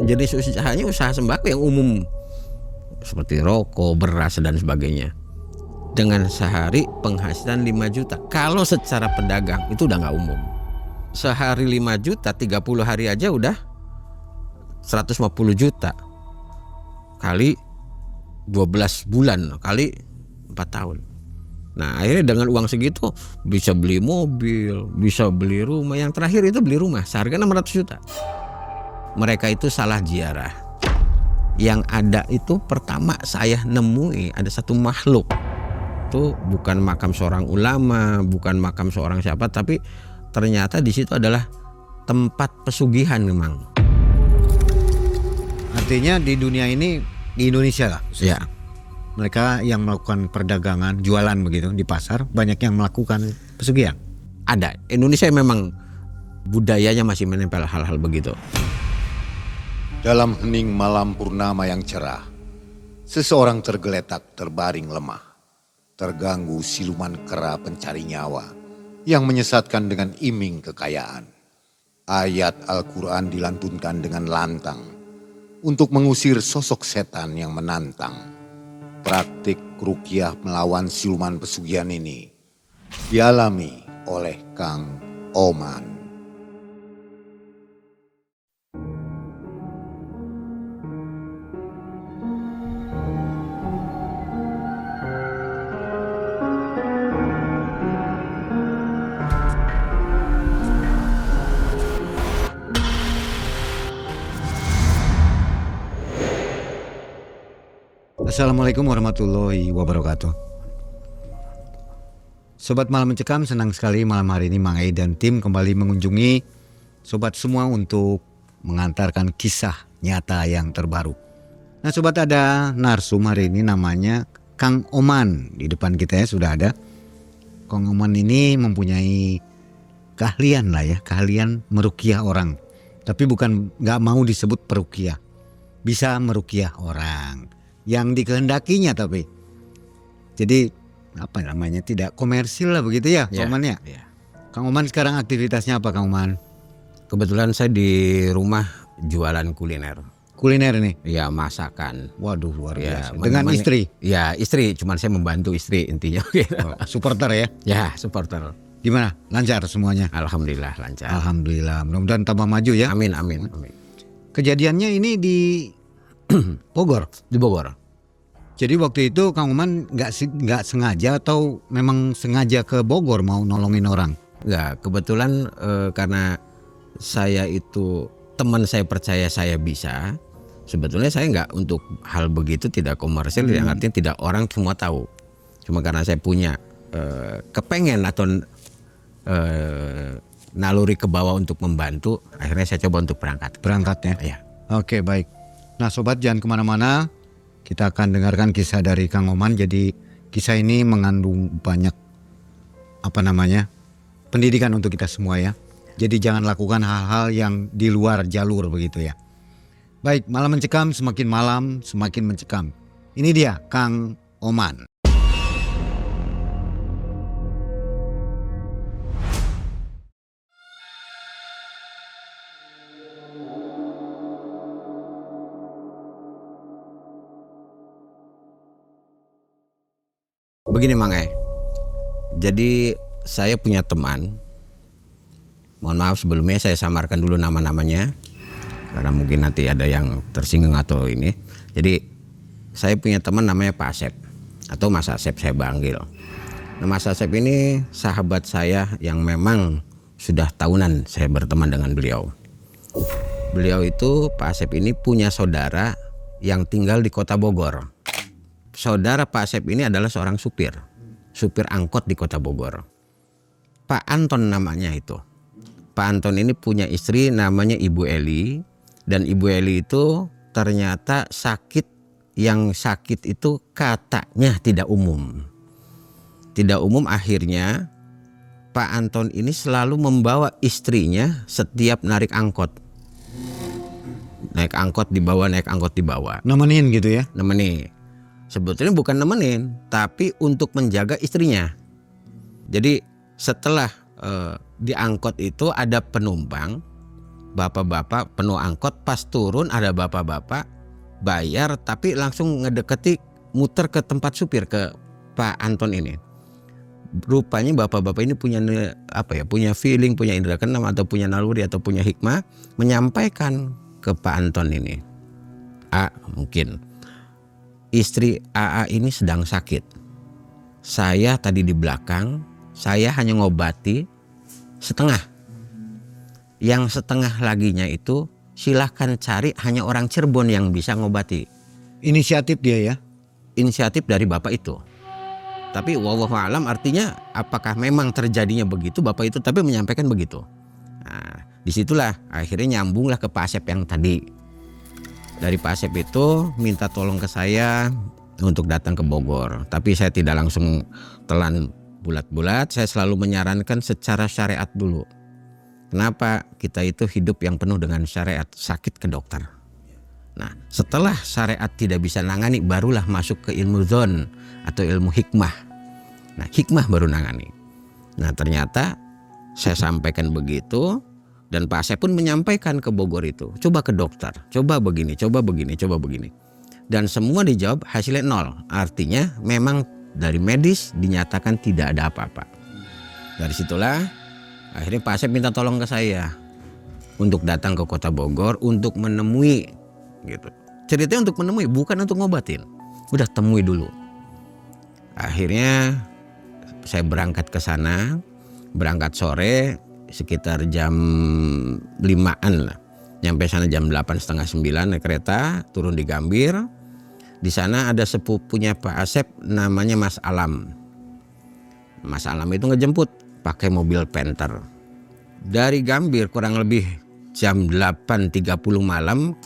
jenis usahanya usaha sembako yang umum seperti rokok, beras dan sebagainya. Dengan sehari penghasilan 5 juta. Kalau secara pedagang itu udah nggak umum. Sehari 5 juta, 30 hari aja udah 150 juta. Kali 12 bulan, kali 4 tahun. Nah akhirnya dengan uang segitu bisa beli mobil, bisa beli rumah. Yang terakhir itu beli rumah seharga 600 juta. Mereka itu salah ziarah. Yang ada itu pertama saya nemui ada satu makhluk. Itu bukan makam seorang ulama, bukan makam seorang siapa, tapi ternyata di situ adalah tempat pesugihan memang. Artinya di dunia ini, di Indonesia lah. Ya. Mereka yang melakukan perdagangan, jualan begitu di pasar, banyak yang melakukan pesugihan. Ada. Indonesia memang budayanya masih menempel hal-hal begitu. Dalam hening malam purnama yang cerah, seseorang tergeletak terbaring lemah, terganggu siluman kera pencari nyawa yang menyesatkan dengan iming kekayaan. Ayat Al-Quran dilantunkan dengan lantang untuk mengusir sosok setan yang menantang. Praktik ruqyah melawan siluman pesugihan ini dialami oleh Kang Oman. Assalamualaikum warahmatullahi wabarakatuh. Sobat Malam Mencekam, senang sekali malam hari ini Mang Ei dan tim kembali mengunjungi sobat semua untuk mengantarkan kisah nyata yang terbaru. Nah sobat, ada narsum hari ini namanya Kang Oman. Di depan kita ya sudah ada. Kang Oman ini mempunyai keahlian lah ya, keahlian meruqyah orang. Tapi bukan gak mau disebut peruqyah, bisa meruqyah orang yang dikehendakinya, tapi jadi apa namanya, tidak komersil lah begitu ya, Kang Oman ya. Kang Oman sekarang aktivitasnya apa Kang Oman? Kebetulan saya di rumah jualan kuliner. Kuliner nih? Ya, masakan. Waduh, luar Ya, biasa. Dengan istri? Ya istri, cuman saya membantu istri intinya. Supporter ya? Ya, supporter. Gimana? Lancar semuanya? Alhamdulillah lancar. Alhamdulillah, mudah-mudahan tambah maju ya. Amin, amin, amin. Kejadiannya ini di Bogor? Di Bogor. Jadi waktu itu Kang Oman nggak sengaja atau memang sengaja ke Bogor mau nolongin orang? Enggak, kebetulan karena saya itu teman saya percaya saya bisa. Sebetulnya saya nggak untuk hal begitu, tidak komersil, yang artinya tidak orang semua tahu. Cuma karena saya punya kepengen atau naluri ke bawah untuk membantu, akhirnya saya coba untuk berangkat. Berangkat ya? Ya. Oke, baik. Nah sobat, jangan kemana-mana. Kita akan dengarkan kisah dari Kang Oman. Jadi kisah ini mengandung banyak pendidikan untuk kita semua ya. Jadi jangan lakukan hal-hal yang di luar jalur begitu ya. Baik, malam mencekam, semakin malam semakin mencekam. Ini dia Kang Oman. Begini Mang Ei, jadi saya punya teman, mohon maaf sebelumnya saya samarkan dulu nama-namanya karena mungkin nanti ada yang tersinggung atau ini. Jadi saya punya teman namanya Pak Asep atau Mas Asep saya panggil. Nah, Mas Asep ini sahabat saya yang memang sudah tahunan saya berteman dengan beliau. Beliau itu, Pak Asep ini punya saudara yang tinggal di kota Bogor. Saudara Pak Asep ini adalah seorang supir angkot di kota Bogor. Pak Anton namanya itu. Pak Anton ini punya istri namanya Ibu Eli, dan Ibu Eli itu ternyata sakit, yang sakit itu katanya tidak umum. Tidak umum, akhirnya Pak Anton ini selalu membawa istrinya setiap narik angkot. Naik angkot dibawa, naik angkot dibawa. Nemenin gitu ya? Nemenin. Sebetulnya bukan nemenin, tapi untuk menjaga istrinya. Jadi setelah di angkot itu ada penumpang bapak-bapak penuh angkot, pas turun ada bapak-bapak bayar tapi langsung ngedeketi muter ke tempat supir, ke Pak Anton ini. Rupanya bapak-bapak ini punya punya feeling, punya indera keenam atau punya naluri atau punya hikmah menyampaikan ke Pak Anton ini. Mungkin istri AA ini sedang sakit. Saya tadi di belakang, saya hanya ngobati setengah. Yang setengah laginya itu silahkan cari, hanya orang Cirebon yang bisa ngobati. Inisiatif dia ya. Inisiatif dari bapak itu. Tapi wallahu alam artinya apakah memang terjadinya begitu, bapak itu tapi menyampaikan begitu. Nah, disitulah akhirnya nyambunglah ke Pak Asep yang tadi. Dari Pak Asep itu minta tolong ke saya untuk datang ke Bogor. Tapi saya tidak langsung telan bulat-bulat, saya selalu menyarankan secara syariat dulu. Kenapa? Kita itu hidup yang penuh dengan syariat, sakit ke dokter. Nah, setelah syariat tidak bisa nangani, barulah masuk ke ilmu zon atau ilmu hikmah. Nah, hikmah baru nangani. Nah, ternyata saya sampaikan begitu dan Pak Asep pun menyampaikan ke Bogor itu, coba ke dokter, coba begini, coba begini, coba begini. Dan semua dijawab hasilnya 0. Artinya memang dari medis dinyatakan tidak ada apa-apa. Dari situlah akhirnya Pak Asep minta tolong ke saya untuk datang ke kota Bogor untuk menemui gitu. Ceritanya untuk menemui, bukan untuk ngobatin. Udah temui dulu. Akhirnya saya berangkat ke sana, berangkat sore sekitar jam 5-an lah. Nyampe sana jam 8:30, 9 naik kereta, turun di Gambir. Di sana ada sepupunya Pak Asep namanya Mas Alam. Mas Alam itu ngejemput pakai mobil Panther. Dari Gambir kurang lebih jam 8:30 malam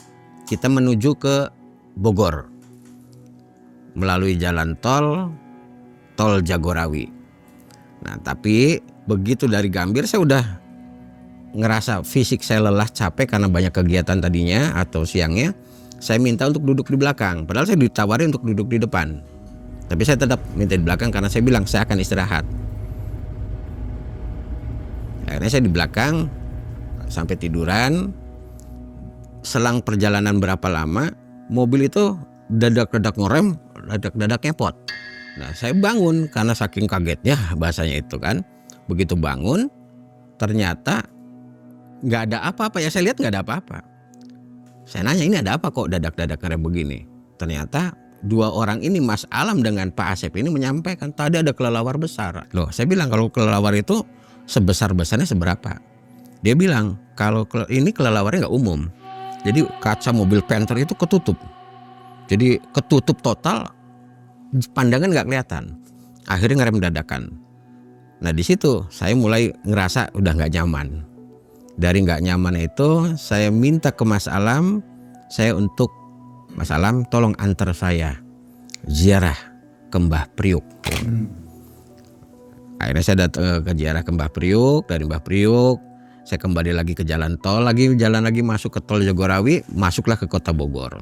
kita menuju ke Bogor. Melalui jalan tol Jagorawi. Nah, tapi begitu dari Gambir saya udah ngerasa fisik saya lelah, capek karena banyak kegiatan tadinya atau siangnya. Saya minta untuk duduk di belakang, padahal saya ditawarin untuk duduk di depan. Tapi saya tetap minta di belakang karena saya bilang saya akan istirahat. Akhirnya saya di belakang sampai tiduran. Selang perjalanan berapa lama, mobil itu dadak-dadak ngerem, dadak-dadak ngepot. Nah, saya bangun karena saking kagetnya bahasanya itu kan. Begitu bangun, ternyata nggak ada apa-apa. Ya saya lihat nggak ada apa-apa. Saya nanya, ini ada apa kok dadak-dadak ngerem begini? Ternyata dua orang ini, Mas Alam dengan Pak Asep ini menyampaikan tadi ada kelelawar besar. Loh, saya bilang kalau kelelawar itu sebesar-besarnya seberapa? Dia bilang kalau ini kelelawarnya nggak umum. Jadi kaca mobil Panther itu ketutup. Jadi ketutup total, pandangan nggak kelihatan. Akhirnya ngerem dadakan. Nah di situ saya mulai ngerasa udah nggak nyaman. Dari nggak nyaman itu saya minta ke Mas Alam, Mas Alam tolong antar saya ziarah ke Mbah Priuk. Akhirnya saya datang ke ziarah ke Mbah Priuk. Dari Mbah Priuk saya kembali lagi ke jalan tol, jalan lagi masuk ke tol Jagorawi, masuklah ke kota Bogor.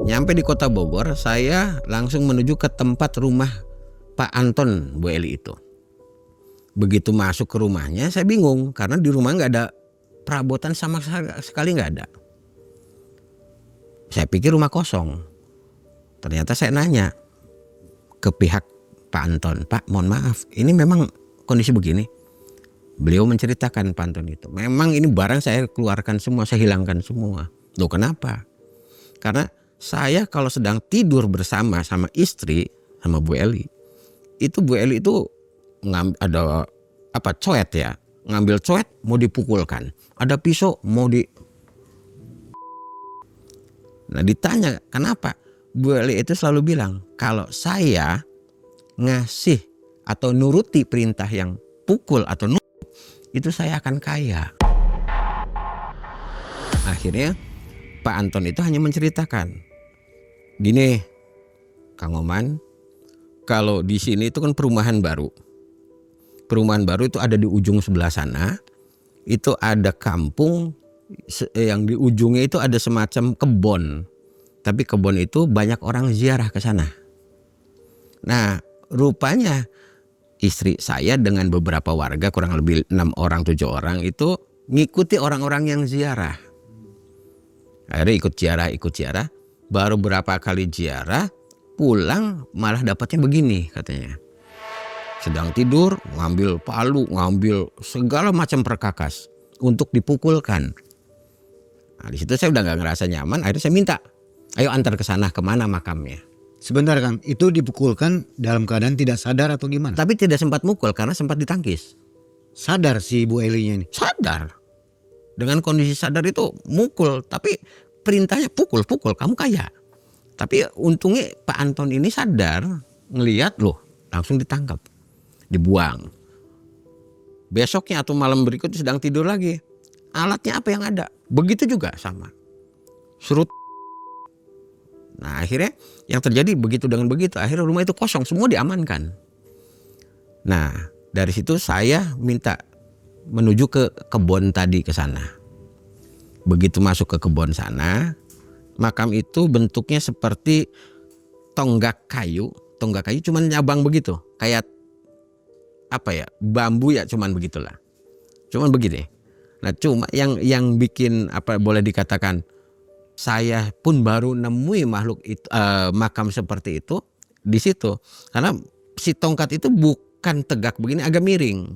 Nyampe di kota Bogor, saya langsung menuju ke tempat rumah Pak Anton Bu Eli itu. Begitu masuk ke rumahnya, saya bingung karena di rumah nggak ada perabotan sama sekali, nggak ada. Saya pikir rumah kosong. Ternyata saya nanya ke pihak Pak Anton, Pak, mohon maaf, ini memang kondisi begini. Beliau menceritakan Pak Anton itu, memang ini barang saya keluarkan semua, saya hilangkan semua. Loh kenapa? Karena saya kalau sedang tidur bersama sama istri, sama Bu Eli, itu Bu Eli itu ada coet ya, ngambil coet mau dipukulkan, ada pisau mau di. Nah ditanya kenapa, Bu Eli itu selalu bilang kalau saya ngasih atau nuruti perintah yang pukul atau nurut, itu saya akan kaya. Akhirnya Pak Anton itu hanya menceritakan, gini, Kang Oman, kalau di sini itu kan perumahan baru. Perumahan baru itu ada di ujung sebelah sana. Itu ada kampung yang di ujungnya itu ada semacam kebun. Tapi kebun itu banyak orang ziarah ke sana. Nah, rupanya istri saya dengan beberapa warga kurang lebih 6 orang 7 orang itu ngikuti orang-orang yang ziarah. Akhirnya ikut ziarah. Baru berapa kali ziarah pulang malah dapatnya begini katanya. Sedang tidur ngambil palu, ngambil segala macam perkakas untuk dipukulkan. Nah, di situ saya udah nggak ngerasa nyaman. Akhirnya saya minta, ayo antar ke sana, kemana makamnya. Sebentar Kang, itu dipukulkan dalam keadaan tidak sadar atau gimana? Tapi tidak sempat mukul karena sempat ditangkis. Sadar si Bu Elinya ini? Sadar. Dengan kondisi sadar itu mukul. Tapi perintahnya pukul, kamu kaya. Tapi untungnya Pak Anton ini sadar, ngelihat loh, langsung ditangkap. Dibuang. Besoknya atau malam berikutnya sedang tidur lagi. Alatnya apa yang ada? Begitu juga sama. Surut. Nah akhirnya yang terjadi begitu dengan begitu. Akhirnya rumah itu kosong, semua diamankan. Nah dari situ saya minta menuju ke kebun tadi ke sana. Begitu masuk ke kebun sana, makam itu bentuknya seperti tonggak kayu. Tonggak kayu cuman nyabang begitu. Kayak apa ya, bambu ya cuman begitulah. Cuman begini. Nah cuma yang bikin apa boleh dikatakan saya pun baru nemui makhluk itu, makam seperti itu di situ. Karena si tongkat itu bukan tegak begini, agak miring.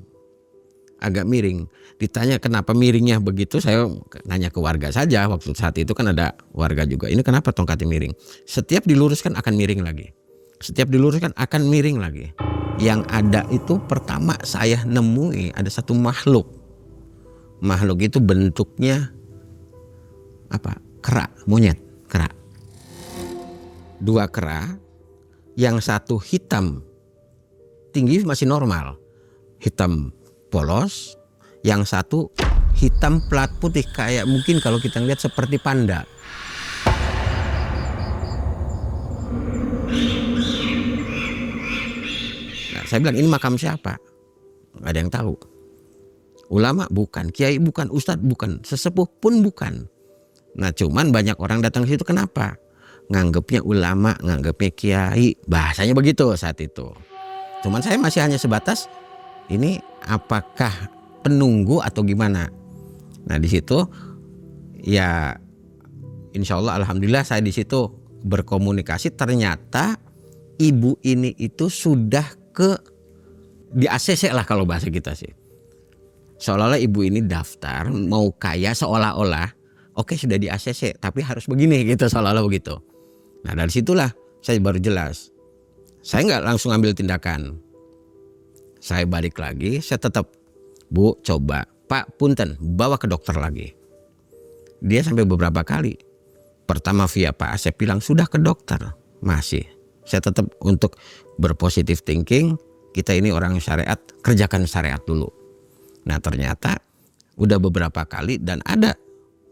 Ditanya kenapa miringnya begitu, saya nanya ke warga saja. Waktu saat itu kan ada warga juga. Ini kenapa tongkatnya miring? Setiap diluruskan akan miring lagi. Yang ada itu pertama saya nemui ada satu makhluk. Makhluk itu bentuknya apa? Kera, monyet, kera. 2 kera, yang satu hitam, tinggi masih normal, hitam polos, yang satu hitam plat putih kayak mungkin kalau kita lihat seperti panda. Nah, saya bilang ini makam siapa? Nggak ada yang tahu. Ulama bukan, kiai bukan, ustadz bukan, sesepuh pun bukan. Nah cuman banyak orang datang ke situ kenapa? Nganggapnya ulama, nganggapnya kiai, bahasanya begitu saat itu. Cuman saya masih hanya sebatas ini apakah penunggu atau gimana? Nah di situ ya insya Allah alhamdulillah saya di situ berkomunikasi, ternyata ibu ini itu sudah di ACC lah kalau bahasa kita sih. Seolah-olah ibu ini daftar mau kaya seolah-olah oke sudah di ACC tapi harus begini gitu, seolah-olah begitu. Nah dari situlah saya baru jelas. Saya nggak langsung ambil tindakan. Saya balik lagi, saya tetap Bu coba Pak punten bawa ke dokter lagi. Dia sampai beberapa kali. Pertama via Pak Asep bilang sudah ke dokter, masih. Saya tetap untuk berpositif thinking, kita ini orang syariat, kerjakan syariat dulu. Nah ternyata udah beberapa kali dan ada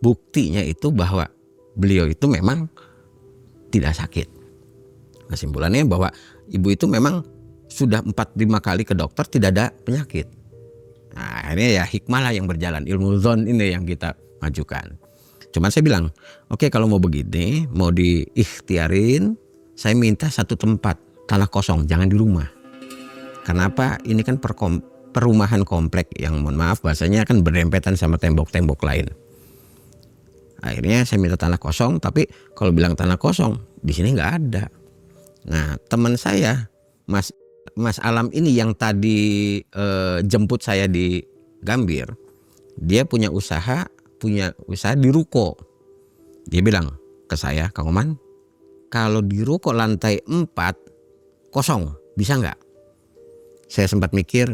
buktinya itu bahwa beliau itu memang tidak sakit. Kesimpulannya bahwa ibu itu memang sudah 4-5 kali ke dokter tidak ada penyakit. Nah akhirnya ya hikmah lah yang berjalan, ilmu zon ini yang kita majukan. Cuman saya bilang oke, kalau mau begini, mau diikhtiarin, saya minta satu tempat, tanah kosong, jangan di rumah. Kenapa? Ini kan perumahan komplek yang mohon maaf bahasanya kan berdempetan sama tembok-tembok lain. Akhirnya saya minta tanah kosong, tapi kalau bilang tanah kosong di sini nggak ada. Nah teman saya Mas Alam ini yang tadi jemput saya di Gambir, dia punya usaha di ruko. Dia bilang ke saya, Kang Oman, kalau di ruko lantai 4 kosong bisa nggak? Saya sempat mikir,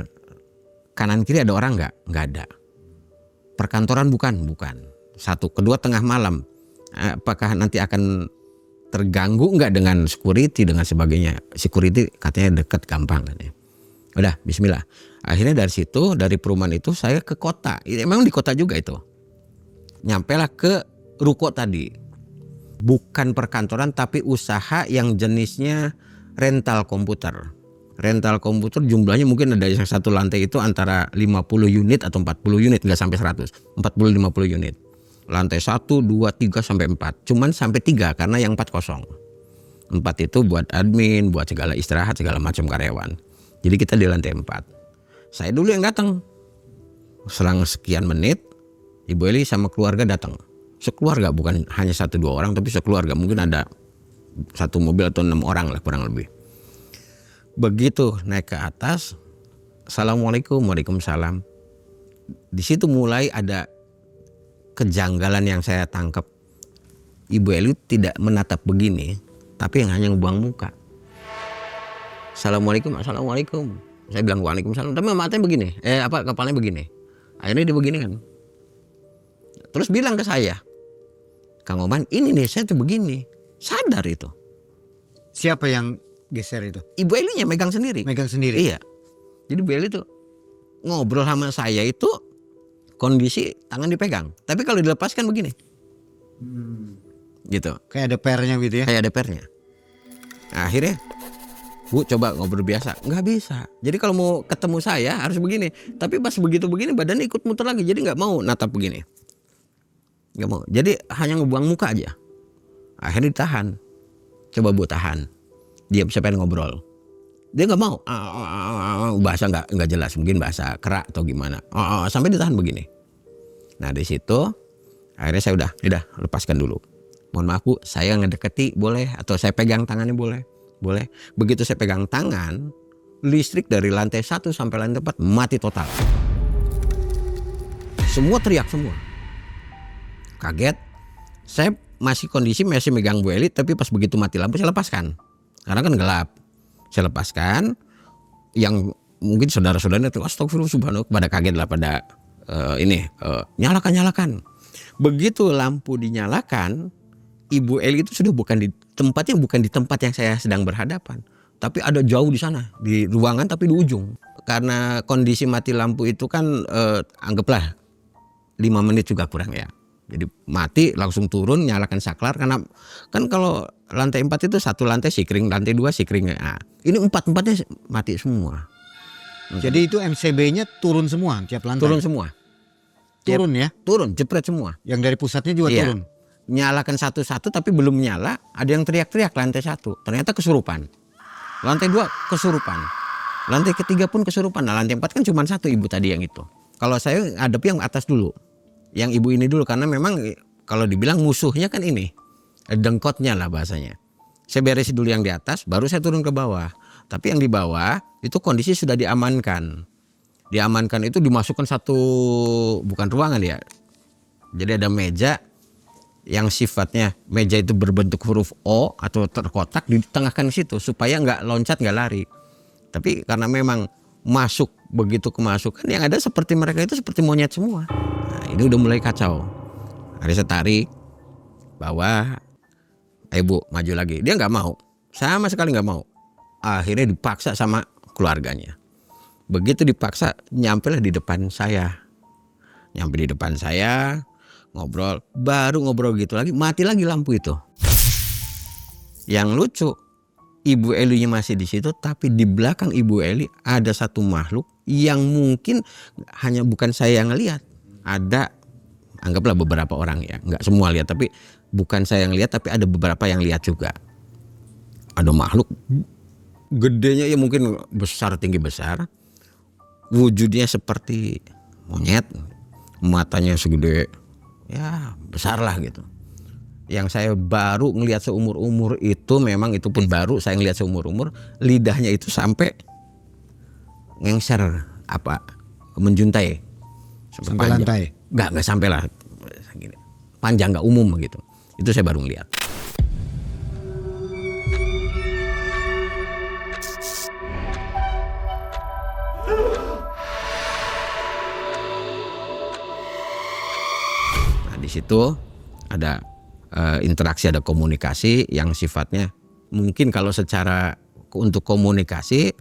kanan kiri ada orang nggak? Nggak ada. Perkantoran bukan. Satu, kedua tengah malam. Apakah nanti akan terganggu nggak dengan security dengan sebagainya? Security katanya dekat, gampang katanya. Udah, bismillah. Akhirnya dari situ, dari perumahan itu saya ke kota. Memang di kota juga itu. Nyampelah ke ruko tadi. Bukan perkantoran tapi usaha yang jenisnya rental komputer. Rental komputer jumlahnya mungkin ada yang satu lantai itu antara 50 unit atau 40 unit, nggak sampai 100, 40-50 unit. Lantai 1, 2, 3 sampai 4. Cuman sampai 3 karena yang 4 kosong. 4 itu buat admin, buat segala istirahat, segala macam karyawan. Jadi kita di lantai 4. Saya dulu yang datang. Selang sekian menit, Ibu Eli sama keluarga datang. Sekeluarga, bukan hanya 1-2 orang, tapi sekeluarga. Mungkin ada 1 mobil atau 6 orang lah kurang lebih. Begitu naik ke atas, Assalamualaikum, Waalaikumsalam. Di situ mulai ada kejanggalan yang saya tangkap. Ibu Eli tidak menatap begini, tapi yang hanya ngebuang muka. Assalamualaikum, Assalamualaikum. Saya bilang Waalaikumsalam, tapi matanya begini, kepalanya begini. Akhirnya dia begini kan. Terus bilang ke saya, Kang Oman, ini nih saya tuh begini. Sadar itu. Siapa yang geser itu? Ibu Elinya megang sendiri. Megang sendiri? Iya. Jadi Bu Eli tuh ngobrol sama saya itu kondisi tangan dipegang. Tapi kalau dilepaskan begini. Gitu. Kayak ada pernya gitu ya? Kayak ada pernya. Nah, akhirnya Bu coba ngobrol biasa. Nggak bisa. Jadi kalau mau ketemu saya harus begini. Tapi pas begitu begini badannya ikut muter lagi. Jadi nggak mau natap begini. Nggak mau. Jadi hanya ngebuang muka aja. Akhirnya ditahan. Coba Bu tahan. Dia bisa pengen ngobrol. Dia nggak mau. Bahasa nggak jelas. Mungkin bahasa kerak atau gimana. Sampai ditahan begini. Nah di situ akhirnya saya udah lepaskan dulu. Mohon maaf Bu, saya ngedeketi boleh atau saya pegang tangannya boleh? Boleh. Begitu saya pegang tangan, listrik dari lantai 1 sampai lantai 4 mati total. Semua teriak semua. Kaget. Saya masih megang Bu Eli, tapi pas begitu mati lampu saya lepaskan. Karena kan gelap. Saya lepaskan. Yang mungkin saudara-saudaranya tuh astagfirullah subhanallah, pada kaget lah pada nyalakan. Begitu lampu dinyalakan, Ibu Eli itu sudah bukan di tempat yang saya sedang berhadapan, tapi ada jauh di sana, di ruangan tapi di ujung. Karena kondisi mati lampu itu kan anggaplah 5 menit juga kurang ya. Jadi mati langsung turun nyalakan saklar, karena kan kalau lantai 4 itu 1 lantai sikring, lantai 2 sikring. Nah, ini 4-4-nya mati semua. Jadi itu MCB-nya turun semua tiap lantai? Turun semua. Turun ya? Turun, jepret semua. Yang dari pusatnya juga Iya. turun? Nyalakan satu-satu tapi belum nyala, ada yang teriak-teriak lantai 1. Ternyata kesurupan. Lantai 2 kesurupan. Lantai ketiga pun kesurupan. Nah lantai 4 kan cuma 1 ibu tadi yang itu. Kalau saya hadapi yang atas dulu. Yang ibu ini dulu, karena memang kalau dibilang musuhnya kan ini. Dengkotnya lah bahasanya. Saya beresin dulu yang di atas, baru saya turun ke bawah. Tapi yang di bawah itu kondisi sudah diamankan. Diamankan itu dimasukkan satu, bukan ruangan ya. Jadi ada meja yang sifatnya meja itu berbentuk huruf O atau terkotak, ditengahkan di situ supaya nggak loncat, nggak lari. Tapi karena memang masuk, begitu kemasukan yang ada seperti mereka itu seperti monyet semua. Nah, ini udah mulai kacau. Hari saya tarik bawah, ayo Bu maju lagi. Dia nggak mau, sama sekali nggak mau. Akhirnya dipaksa sama keluarganya. Begitu dipaksa, nyampelah di depan saya. Nyampe di depan saya, ngobrol, baru ngobrol gitu lagi, mati lagi lampu itu. Yang lucu, Ibu Elinya masih di situ, tapi di belakang Ibu Eli ada satu makhluk yang mungkin hanya bukan saya yang ngelihat. Ada, anggaplah beberapa orang ya, nggak semua lihat, tapi bukan saya yang lihat, tapi ada beberapa yang lihat juga. Ada makhluk gedenya ya mungkin besar, tinggi besar, wujudnya seperti monyet, matanya segede ya besar lah gitu. Yang saya baru ngelihat seumur-umur itu, memang itu pun baru saya ngelihat seumur-umur, lidahnya itu sampai ngengser menjuntai sampai lantai. Nggak sampai lah, panjang, nggak umum gitu. Itu saya baru ngelihat. Nah di situ ada interaksi, ada komunikasi yang sifatnya mungkin kalau secara untuk komunikasi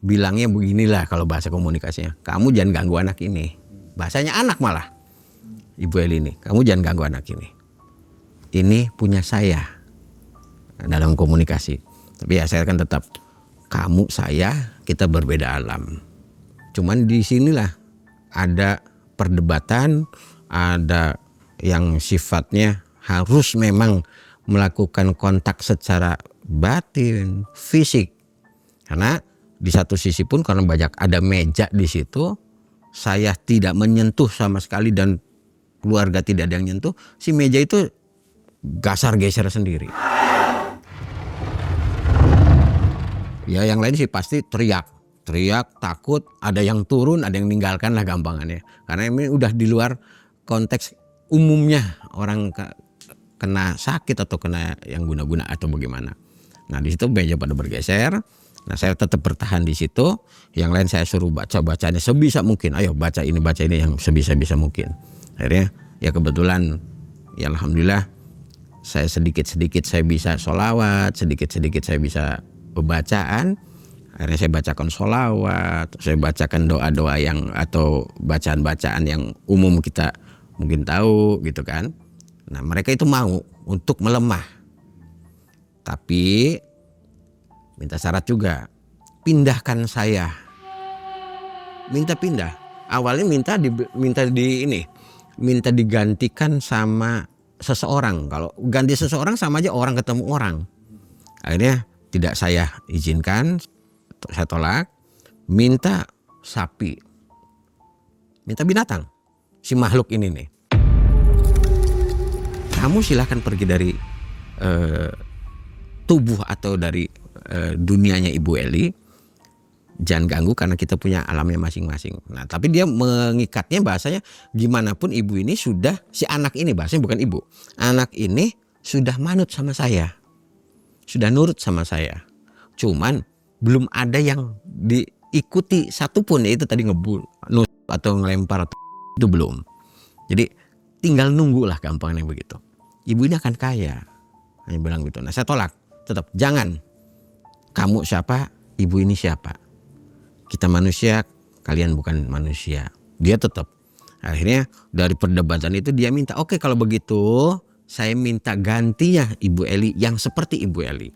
bilangnya beginilah kalau bahasa komunikasinya, kamu jangan ganggu anak ini. Bahasanya anak malah, Ibu Eli ini, kamu jangan ganggu anak ini punya saya dalam komunikasi. Tapi ya saya kan tetap, kamu saya kita berbeda alam. Cuman di sinilah ada perdebatan, ada yang sifatnya harus memang melakukan kontak secara batin, fisik. Karena di satu sisi pun karena banyak ada meja di situ, saya tidak menyentuh sama sekali dan keluarga tidak ada yang nyentuh, si meja itu gasar geser sendiri. Ya yang lain sih pasti teriak takut, ada yang turun, ada yang meninggalkan lah gampangannya. Karena ini udah di luar konteks umumnya orang kena sakit atau kena yang guna-guna atau bagaimana. Nah di situ meja pada bergeser. Nah saya tetap bertahan di situ. Yang lain saya suruh bacanya sebisa mungkin. Ayo baca ini yang sebisa mungkin. Akhirnya ya kebetulan ya alhamdulillah saya sedikit saya bisa sholawat, sedikit saya bisa bacaan. Akhirnya saya bacakan sholawat, saya bacakan doa-doa yang atau bacaan-bacaan yang umum kita mungkin tahu gitu kan. Nah mereka itu mau untuk melemah. Tapi minta syarat juga, pindahkan saya. Minta pindah. Awalnya minta digantikan sama seseorang. Kalau ganti seseorang sama aja orang ketemu orang. Akhirnya tidak saya izinkan, saya tolak. Minta sapi, minta binatang, si makhluk ini nih. Kamu silahkan pergi dari tubuh atau dari dunianya Ibu Eli, jangan ganggu karena kita punya alamnya masing-masing. Nah tapi dia mengikatnya bahasanya gimana pun ibu ini sudah, si anak ini bahasanya bukan ibu, anak ini sudah manut sama saya, sudah nurut sama saya, cuman belum ada yang diikuti satupun, yaitu tadi ngebul atau ngelempar itu belum. Jadi tinggal nunggu lah gampangnya begitu. Ibu ini akan kaya, hanya bilang gitu. Nah saya tolak, tetap jangan. Kamu siapa? Ibu ini siapa? Kita manusia, kalian bukan manusia. Dia tetap. Akhirnya dari perdebatan itu dia minta, oke kalau begitu saya minta gantinya Ibu Eli yang seperti Ibu Eli.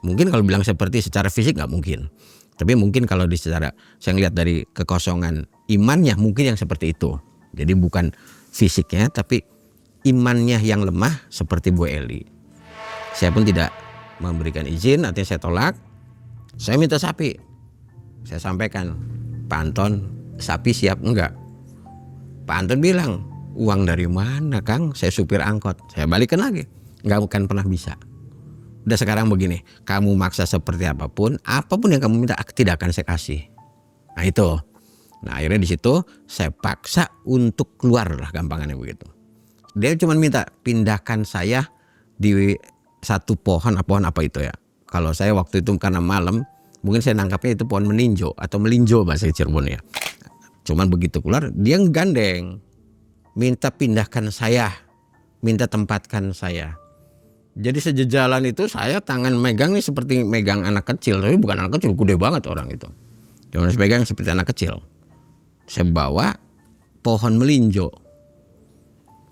Mungkin kalau bilang seperti secara fisik nggak mungkin. Tapi mungkin kalau secara saya lihat dari kekosongan imannya mungkin yang seperti itu. Jadi bukan fisiknya tapi imannya yang lemah seperti Bu Eli. Saya pun tidak memberikan izin, artinya saya tolak. Saya minta sapi. Saya sampaikan, Pak Anton, sapi siap enggak? Pak Anton bilang, uang dari mana Kang? Saya supir angkot. Saya balikan lagi. Enggak akan pernah bisa. Udah sekarang begini, kamu maksa seperti apapun yang kamu minta tidak akan saya kasih. Nah itu. Nah akhirnya di situ saya paksa untuk keluar lah gampangannya begitu. Dia cuma minta pindahkan saya di satu pohon apa itu ya. Kalau saya waktu itu karena malam, mungkin saya nangkapnya itu pohon meninjo atau melinjo bahasa Cirebon ya. Cuman begitu keluar dia gandeng, minta pindahkan saya, minta tempatkan saya. Jadi sejajalan itu saya tangan megang nih seperti megang anak kecil, tapi bukan anak kecil, gede banget orang itu. Cuma saya pegang seperti anak kecil. Saya bawa pohon melinjo,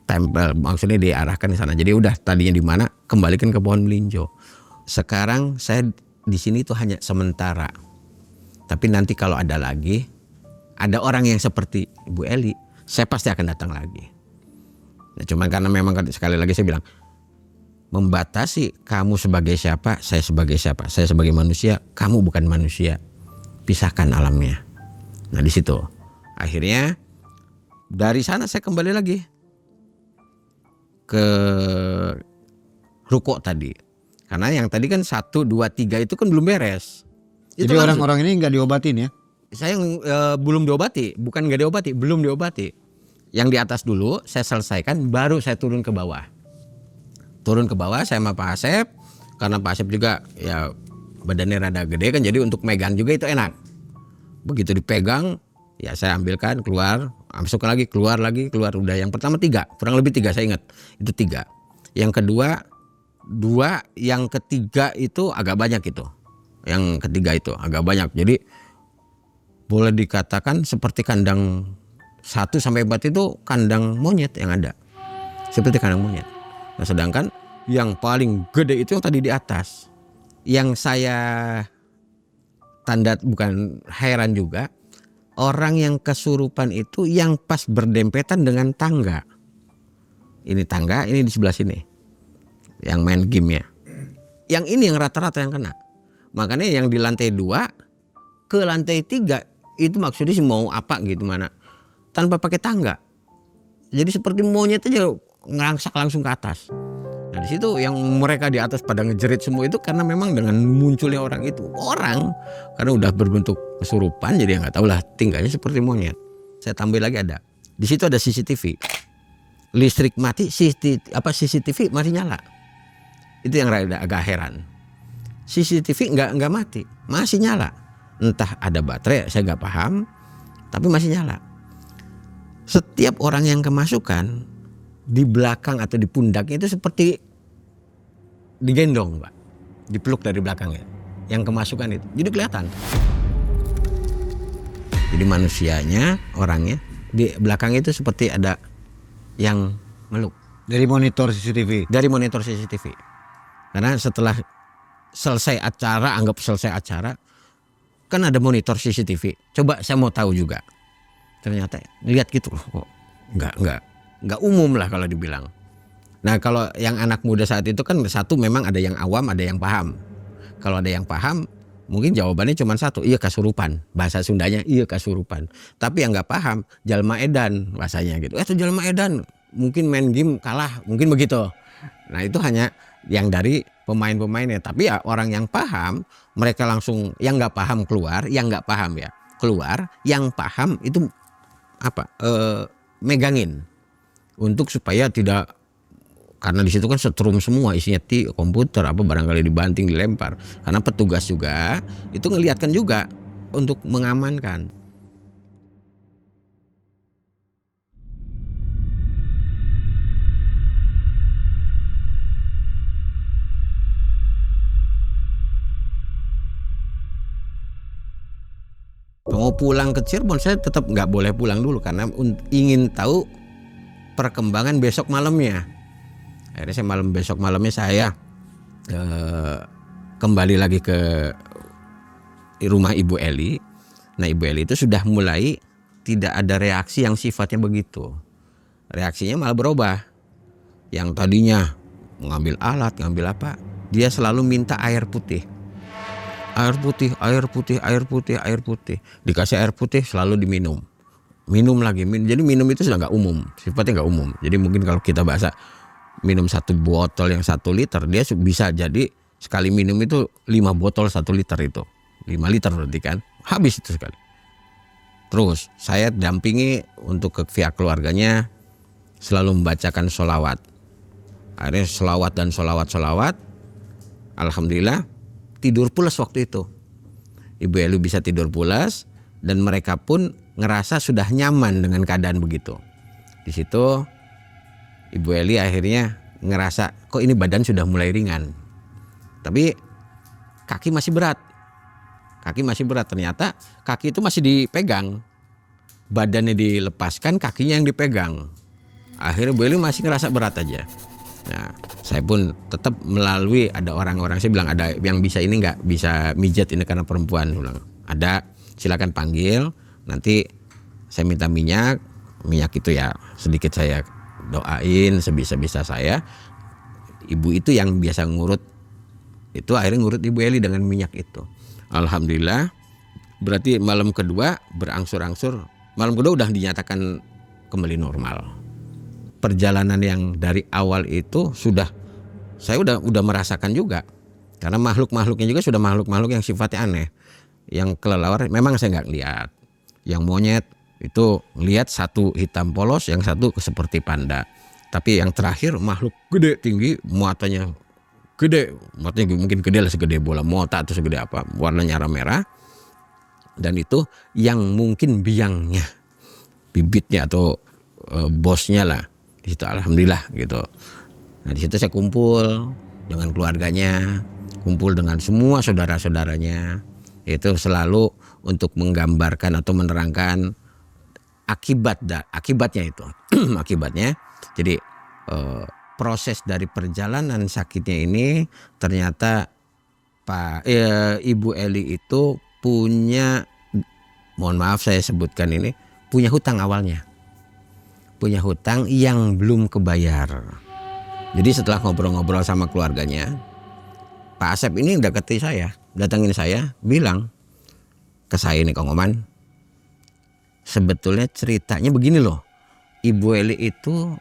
tempel, maksudnya diarahkan ke sana. Jadi udah tadinya di mana, kembalikan ke pohon melinjo. Sekarang saya di sini itu hanya sementara. Tapi nanti kalau ada lagi, ada orang yang seperti Ibu Eli, saya pasti akan datang lagi. Nah, cuman karena memang sekali lagi saya bilang, membatasi kamu sebagai siapa, saya sebagai siapa. Saya sebagai manusia, kamu bukan manusia. Pisahkan alamnya. Nah di situ, akhirnya dari sana saya kembali lagi ke ruko tadi. Karena yang tadi kan 1, 2, 3 itu kan belum beres. Jadi orang-orang ini nggak diobatin ya? Saya belum diobati, bukan nggak diobati, belum diobati. Yang di atas dulu saya selesaikan, baru saya turun ke bawah. Turun ke bawah saya sama Pak Asep, karena Pak Asep juga ya badannya rada gede kan, jadi untuk megang juga itu enak. Begitu dipegang, ya saya ambilkan keluar, masuk lagi, keluar. Udah yang pertama 3, kurang lebih 3 saya ingat, itu 3. Yang kedua 2, yang ketiga itu agak banyak itu. Yang ketiga itu agak banyak. Jadi boleh dikatakan seperti kandang 1 sampai 4 itu kandang monyet yang ada. Seperti kandang monyet. Nah, sedangkan yang paling gede itu yang tadi di atas. Yang saya bukan heran juga, orang yang kesurupan itu yang pas berdempetan dengan tangga. ini tangga, ini di sebelah sini yang main game ya. Yang ini yang rata-rata yang kena. Makanya yang di lantai 2 ke lantai 3 itu maksudnya sih mau apa gitu mana, tanpa pakai tangga. Jadi seperti monyet aja ngerangsak langsung ke atas. Nah di situ yang mereka di atas pada ngejerit semua itu karena memang dengan munculnya orang itu, karena udah berbentuk kesurupan jadi nggak tahu lah, tinggalnya seperti monyet. Saya tambah lagi ada di situ ada CCTV, listrik mati, CCTV masih nyala. Itu yang agak heran. CCTV nggak mati, masih nyala. Entah ada baterai, saya nggak paham, tapi masih nyala. Setiap orang yang kemasukan di belakang atau di pundaknya itu seperti digendong, Pak, dipeluk dari belakangnya. Yang kemasukan itu, jadi kelihatan. Jadi manusianya, orangnya di belakang itu seperti ada yang meluk. Dari monitor CCTV. Dari monitor CCTV. Karena setelah selesai acara, anggap selesai acara, kan ada monitor CCTV. Coba saya mau tahu juga. Ternyata lihat gitu loh, kok nggak umum lah kalau dibilang. Nah kalau yang anak muda saat itu kan satu memang ada yang awam, ada yang paham. Kalau ada yang paham, mungkin jawabannya cuma satu, iya kasurupan. Bahasa Sundanya iya kasurupan. Tapi yang nggak paham, jalma edan bahasanya gitu. Itu jalma edan, mungkin main game kalah, mungkin begitu. Nah itu hanya yang dari pemain-pemainnya. Tapi ya orang yang paham, mereka langsung, yang nggak paham keluar, yang nggak paham ya keluar, yang paham itu megangin untuk supaya tidak, karena di situ kan setrum semua isinya komputer apa barangkali dibanting dilempar, karena petugas juga itu ngelihatkan juga untuk mengamankan. Mau pulang ke Cirebon saya tetap nggak boleh pulang dulu karena ingin tahu perkembangan besok malamnya. Akhirnya saya besok malamnya saya kembali lagi ke rumah Ibu Eli. Nah Ibu Eli itu sudah mulai tidak ada reaksi yang sifatnya begitu. Reaksinya malah berubah. Yang tadinya mengambil alat, ngambil apa, dia selalu minta air putih. Air putih, air putih, air putih, air putih. Dikasih air putih selalu diminum. Minum lagi. Jadi minum itu sudah nggak umum. Sifatnya nggak umum. Jadi mungkin kalau kita bahasa minum 1 botol yang 1 liter, dia bisa jadi sekali minum itu 5 botol 1 liter itu. 5 liter berarti kan. Habis itu sekali. Terus saya dampingi untuk ke pihak keluarganya selalu membacakan sholawat. Akhirnya sholawat dan sholawat. Alhamdulillah tidur pulas waktu itu. Ibu Elu bisa tidur pulas dan mereka pun ngerasa sudah nyaman dengan keadaan begitu. Di situ Ibu Eli akhirnya ngerasa kok ini badan sudah mulai ringan. Tapi kaki masih berat. Ternyata kaki itu masih dipegang. Badannya dilepaskan, kakinya yang dipegang. Akhirnya Bu Eli masih ngerasa berat aja. Nah, saya pun tetap melalui ada orang-orang, saya bilang ada yang bisa ini nggak bisa mijat ini karena perempuan, bilang ada, silakan panggil, nanti saya minta minyak itu ya sedikit saya doain sebisa-bisa saya. Ibu itu yang biasa ngurut itu akhirnya ngurut Ibu Eli dengan minyak itu. Alhamdulillah, berarti malam kedua berangsur-angsur, malam kedua udah dinyatakan kembali normal. Perjalanan yang dari awal itu saya udah merasakan juga, karena makhluknya juga sudah makhluk yang sifatnya aneh, yang kelelawar memang saya nggak lihat. Yang monyet itu lihat satu hitam polos, yang satu seperti panda. Tapi yang terakhir makhluk gede tinggi, matanya mungkin gede lah, segede bola mata atau segede apa, warnanya merah. Dan itu yang mungkin biangnya, bibitnya atau bosnya lah. Di situ alhamdulillah gitu. Nah di situ saya kumpul dengan keluarganya, kumpul dengan semua saudara-saudaranya. Itu selalu untuk menggambarkan atau menerangkan akibatnya itu. Akibatnya. Jadi proses dari perjalanan sakitnya ini ternyata Ibu Eli itu punya, mohon maaf saya sebutkan ini, punya hutang awalnya. punya hutang yang belum kebayar. Jadi setelah ngobrol-ngobrol sama keluarganya, Pak Asep ini deketi saya, datangin saya, bilang ke saya nih Kang Oman, sebetulnya ceritanya begini loh, Ibu Eli itu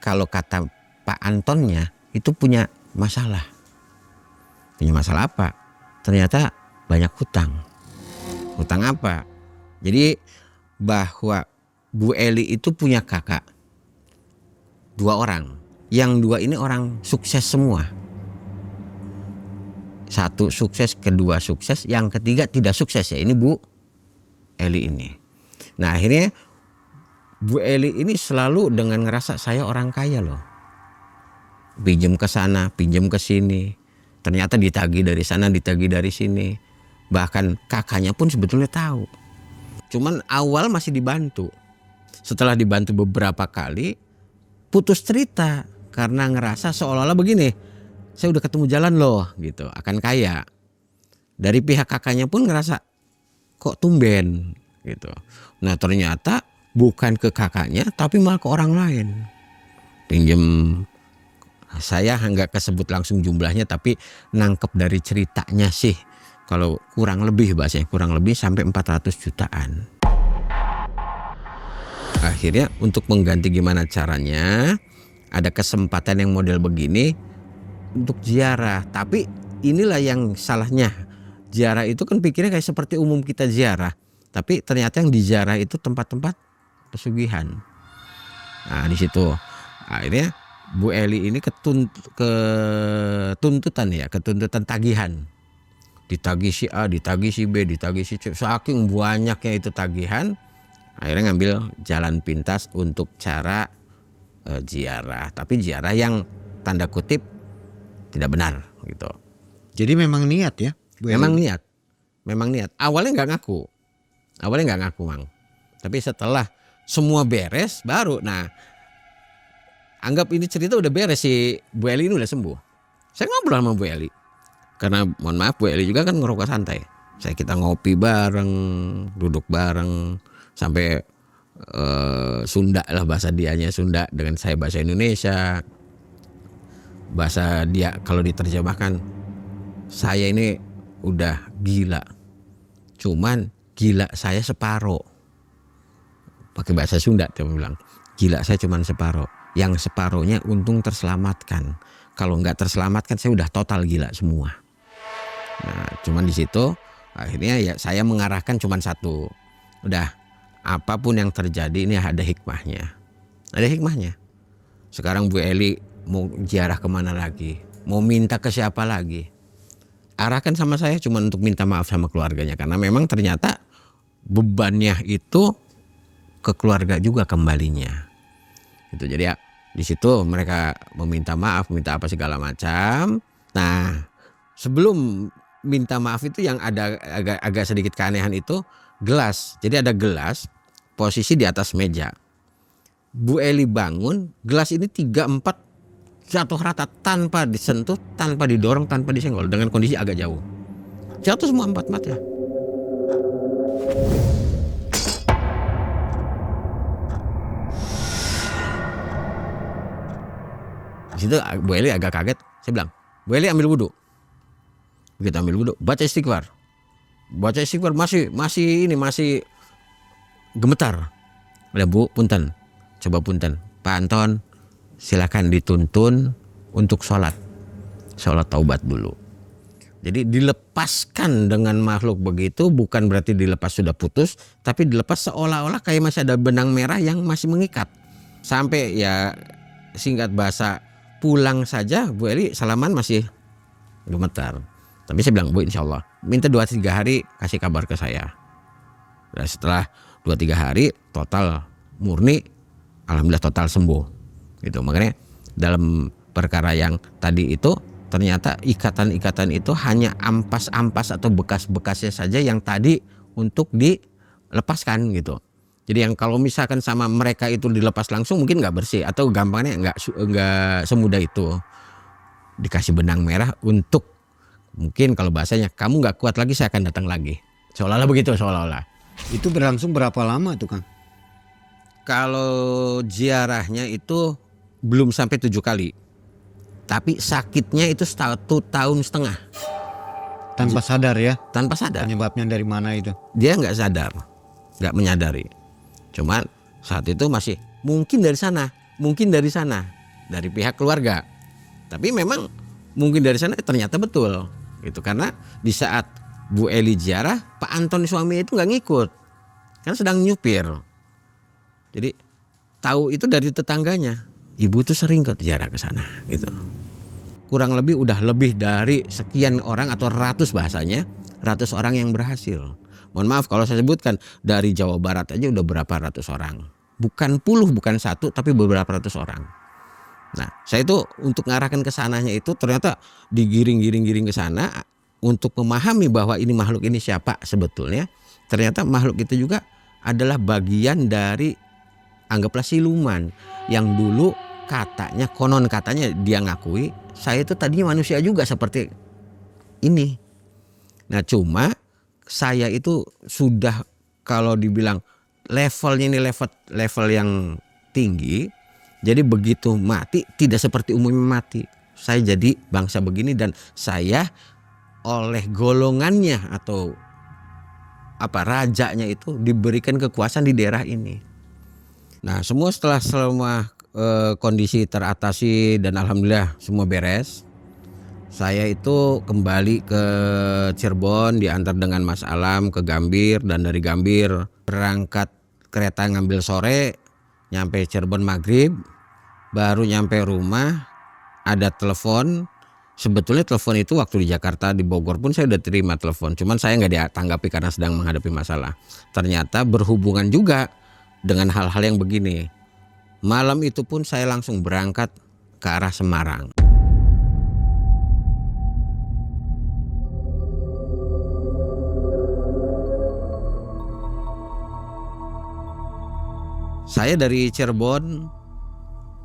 kalau kata Pak Antonnya itu punya masalah. Punya masalah apa? Ternyata banyak hutang. Hutang apa? Jadi bahwa Bu Eli itu punya kakak 2 orang. Yang 2 ini orang sukses semua. 1 sukses, kedua sukses, yang ketiga tidak sukses ya. Ini Bu Eli ini. Nah akhirnya Bu Eli ini selalu dengan ngerasa saya orang kaya loh. Pinjam ke sana, pinjam ke sini. Ternyata ditagih dari sana, ditagih dari sini. Bahkan kakaknya pun sebetulnya tahu. Cuman awal masih dibantu. Setelah dibantu beberapa kali, putus cerita karena ngerasa seolah-olah begini, saya udah ketemu jalan loh gitu, akan kaya. Dari pihak kakaknya pun ngerasa kok tumben gitu. Nah ternyata bukan ke kakaknya tapi malah ke orang lain. Pinjem, saya nggak kesebut langsung jumlahnya tapi nangkep dari ceritanya sih. Kalau kurang lebih bahasanya kurang lebih sampai 400 jutaan. Akhirnya untuk mengganti gimana caranya, ada kesempatan yang model begini untuk ziarah. Tapi inilah yang salahnya. Ziarah itu kan pikirnya kayak seperti umum kita ziarah. Tapi ternyata yang diziarah itu tempat-tempat pesugihan. Nah di situ akhirnya Bu Eli ini ketuntutan tagihan. Ditagih si A, ditagih si B, ditagih si C. Saking banyaknya itu tagihan, akhirnya ngambil jalan pintas untuk cara ziarah. Tapi ziarah yang tanda kutip tidak benar gitu. Jadi memang niat ya? Memang niat. Awalnya nggak ngaku, Mang. Tapi setelah semua beres baru, nah anggap ini cerita udah beres, si Bu Eli ini udah sembuh. Saya ngobrol sama Bu Eli. Karena mohon maaf Bu Eli juga kan ngerokok santai. Kita ngopi bareng, duduk bareng, sampai Sunda lah bahasa dianya Sunda dengan saya bahasa Indonesia. Bahasa dia kalau diterjemahkan, saya ini udah gila. Cuman gila saya separoh. Pakai bahasa Sunda dia bilang, gila saya cuman separoh. Yang separohnya untung terselamatkan. Kalau nggak terselamatkan saya udah total gila semua. Nah, cuman di situ akhirnya ya saya mengarahkan cuman satu. Udah, apapun yang terjadi ini ada hikmahnya. Ada hikmahnya. Sekarang Bu Eli mau ziarah kemana lagi? Mau minta ke siapa lagi? Arahkan sama saya cuma untuk minta maaf sama keluarganya. Karena memang ternyata bebannya itu ke keluarga juga kembalinya. Gitu. Jadi ya di situ mereka meminta maaf, minta apa segala macam. Nah, sebelum minta maaf itu yang ada agak sedikit keanehan itu gelas. Jadi ada gelas posisi di atas meja. Bu Eli bangun, gelas ini 3-4 jatuh rata tanpa disentuh, tanpa didorong, tanpa disenggol, dengan kondisi agak jauh. Jatuh semua 4-4-nya. Di situ Bu Eli agak kaget. Saya bilang, Bu Eli ambil wudhu. Kita ambil wudhu, baca istighfar. Baca istighfar masih gemetar. Udah Bu, punten. Coba punten. Pak Anton, silakan dituntun untuk sholat taubat dulu. Jadi dilepaskan dengan makhluk begitu bukan berarti dilepas sudah putus, tapi dilepas seolah-olah kayak masih ada benang merah yang masih mengikat. Sampai ya singkat bahasa pulang saja Bu Eli salaman masih gemetar. Tapi saya bilang, Bu insya Allah minta 2-3 hari kasih kabar ke saya. Dan setelah 2-3 hari total murni, alhamdulillah total sembuh. Gitu. Makanya dalam perkara yang tadi itu ternyata ikatan-ikatan itu hanya ampas-ampas atau bekas-bekasnya saja yang tadi untuk dilepaskan gitu. Jadi yang kalau misalkan sama mereka itu dilepas langsung mungkin nggak bersih atau gampangnya nggak semudah itu. Dikasih benang merah untuk mungkin kalau bahasanya kamu nggak kuat lagi saya akan datang lagi. Seolah-olah begitu seolah-olah. Itu berlangsung berapa lama tuh Kang? Kalau ziarahnya itu belum sampai 7 kali. Tapi sakitnya itu 1,5 tahun. Tanpa sadar ya, Tanpa sadar. penyebabnya dari mana itu? Dia nggak sadar, nggak menyadari. Cuman saat itu masih mungkin dari sana, dari pihak keluarga. Tapi memang mungkin dari sana ternyata betul. Itu karena di saat Bu Eli ziarah, Pak Anton suami itu nggak ngikut, kan sedang nyupir. Jadi tahu itu dari tetangganya. Ibu tuh sering ke ziarah ke sana gitu. Kurang lebih udah lebih dari sekian orang atau ratus bahasanya, ratus orang yang berhasil. Mohon maaf kalau saya sebutkan dari Jawa Barat aja udah berapa ratus orang. Bukan puluh, bukan satu, tapi beberapa ratus orang. Nah, saya itu untuk ngarahkan ke sananya itu ternyata digiring-giring ke sana untuk memahami bahwa ini makhluk ini siapa sebetulnya. Ternyata makhluk itu juga adalah bagian dari anggaplah siluman yang dulu katanya, konon katanya dia ngakui saya itu tadinya manusia juga seperti ini. Nah, cuma saya itu sudah kalau dibilang levelnya ini level yang tinggi. Jadi begitu mati tidak seperti umumnya mati. Saya jadi bangsa begini dan saya oleh golongannya atau rajanya itu diberikan kekuasaan di daerah ini. Nah, selama kondisi teratasi dan alhamdulillah semua beres. Saya itu kembali ke Cirebon diantar dengan Mas Alam ke Gambir dan dari Gambir berangkat kereta ngambil sore nyampe Cirebon maghrib. Baru nyampe rumah ada telepon. Sebetulnya telepon itu waktu di Jakarta, di Bogor pun saya udah terima telepon. Cuman saya nggak ditanggapi karena sedang menghadapi masalah. Ternyata berhubungan juga dengan hal-hal yang begini. Malam itu pun saya langsung berangkat ke arah Semarang. Saya dari Cirebon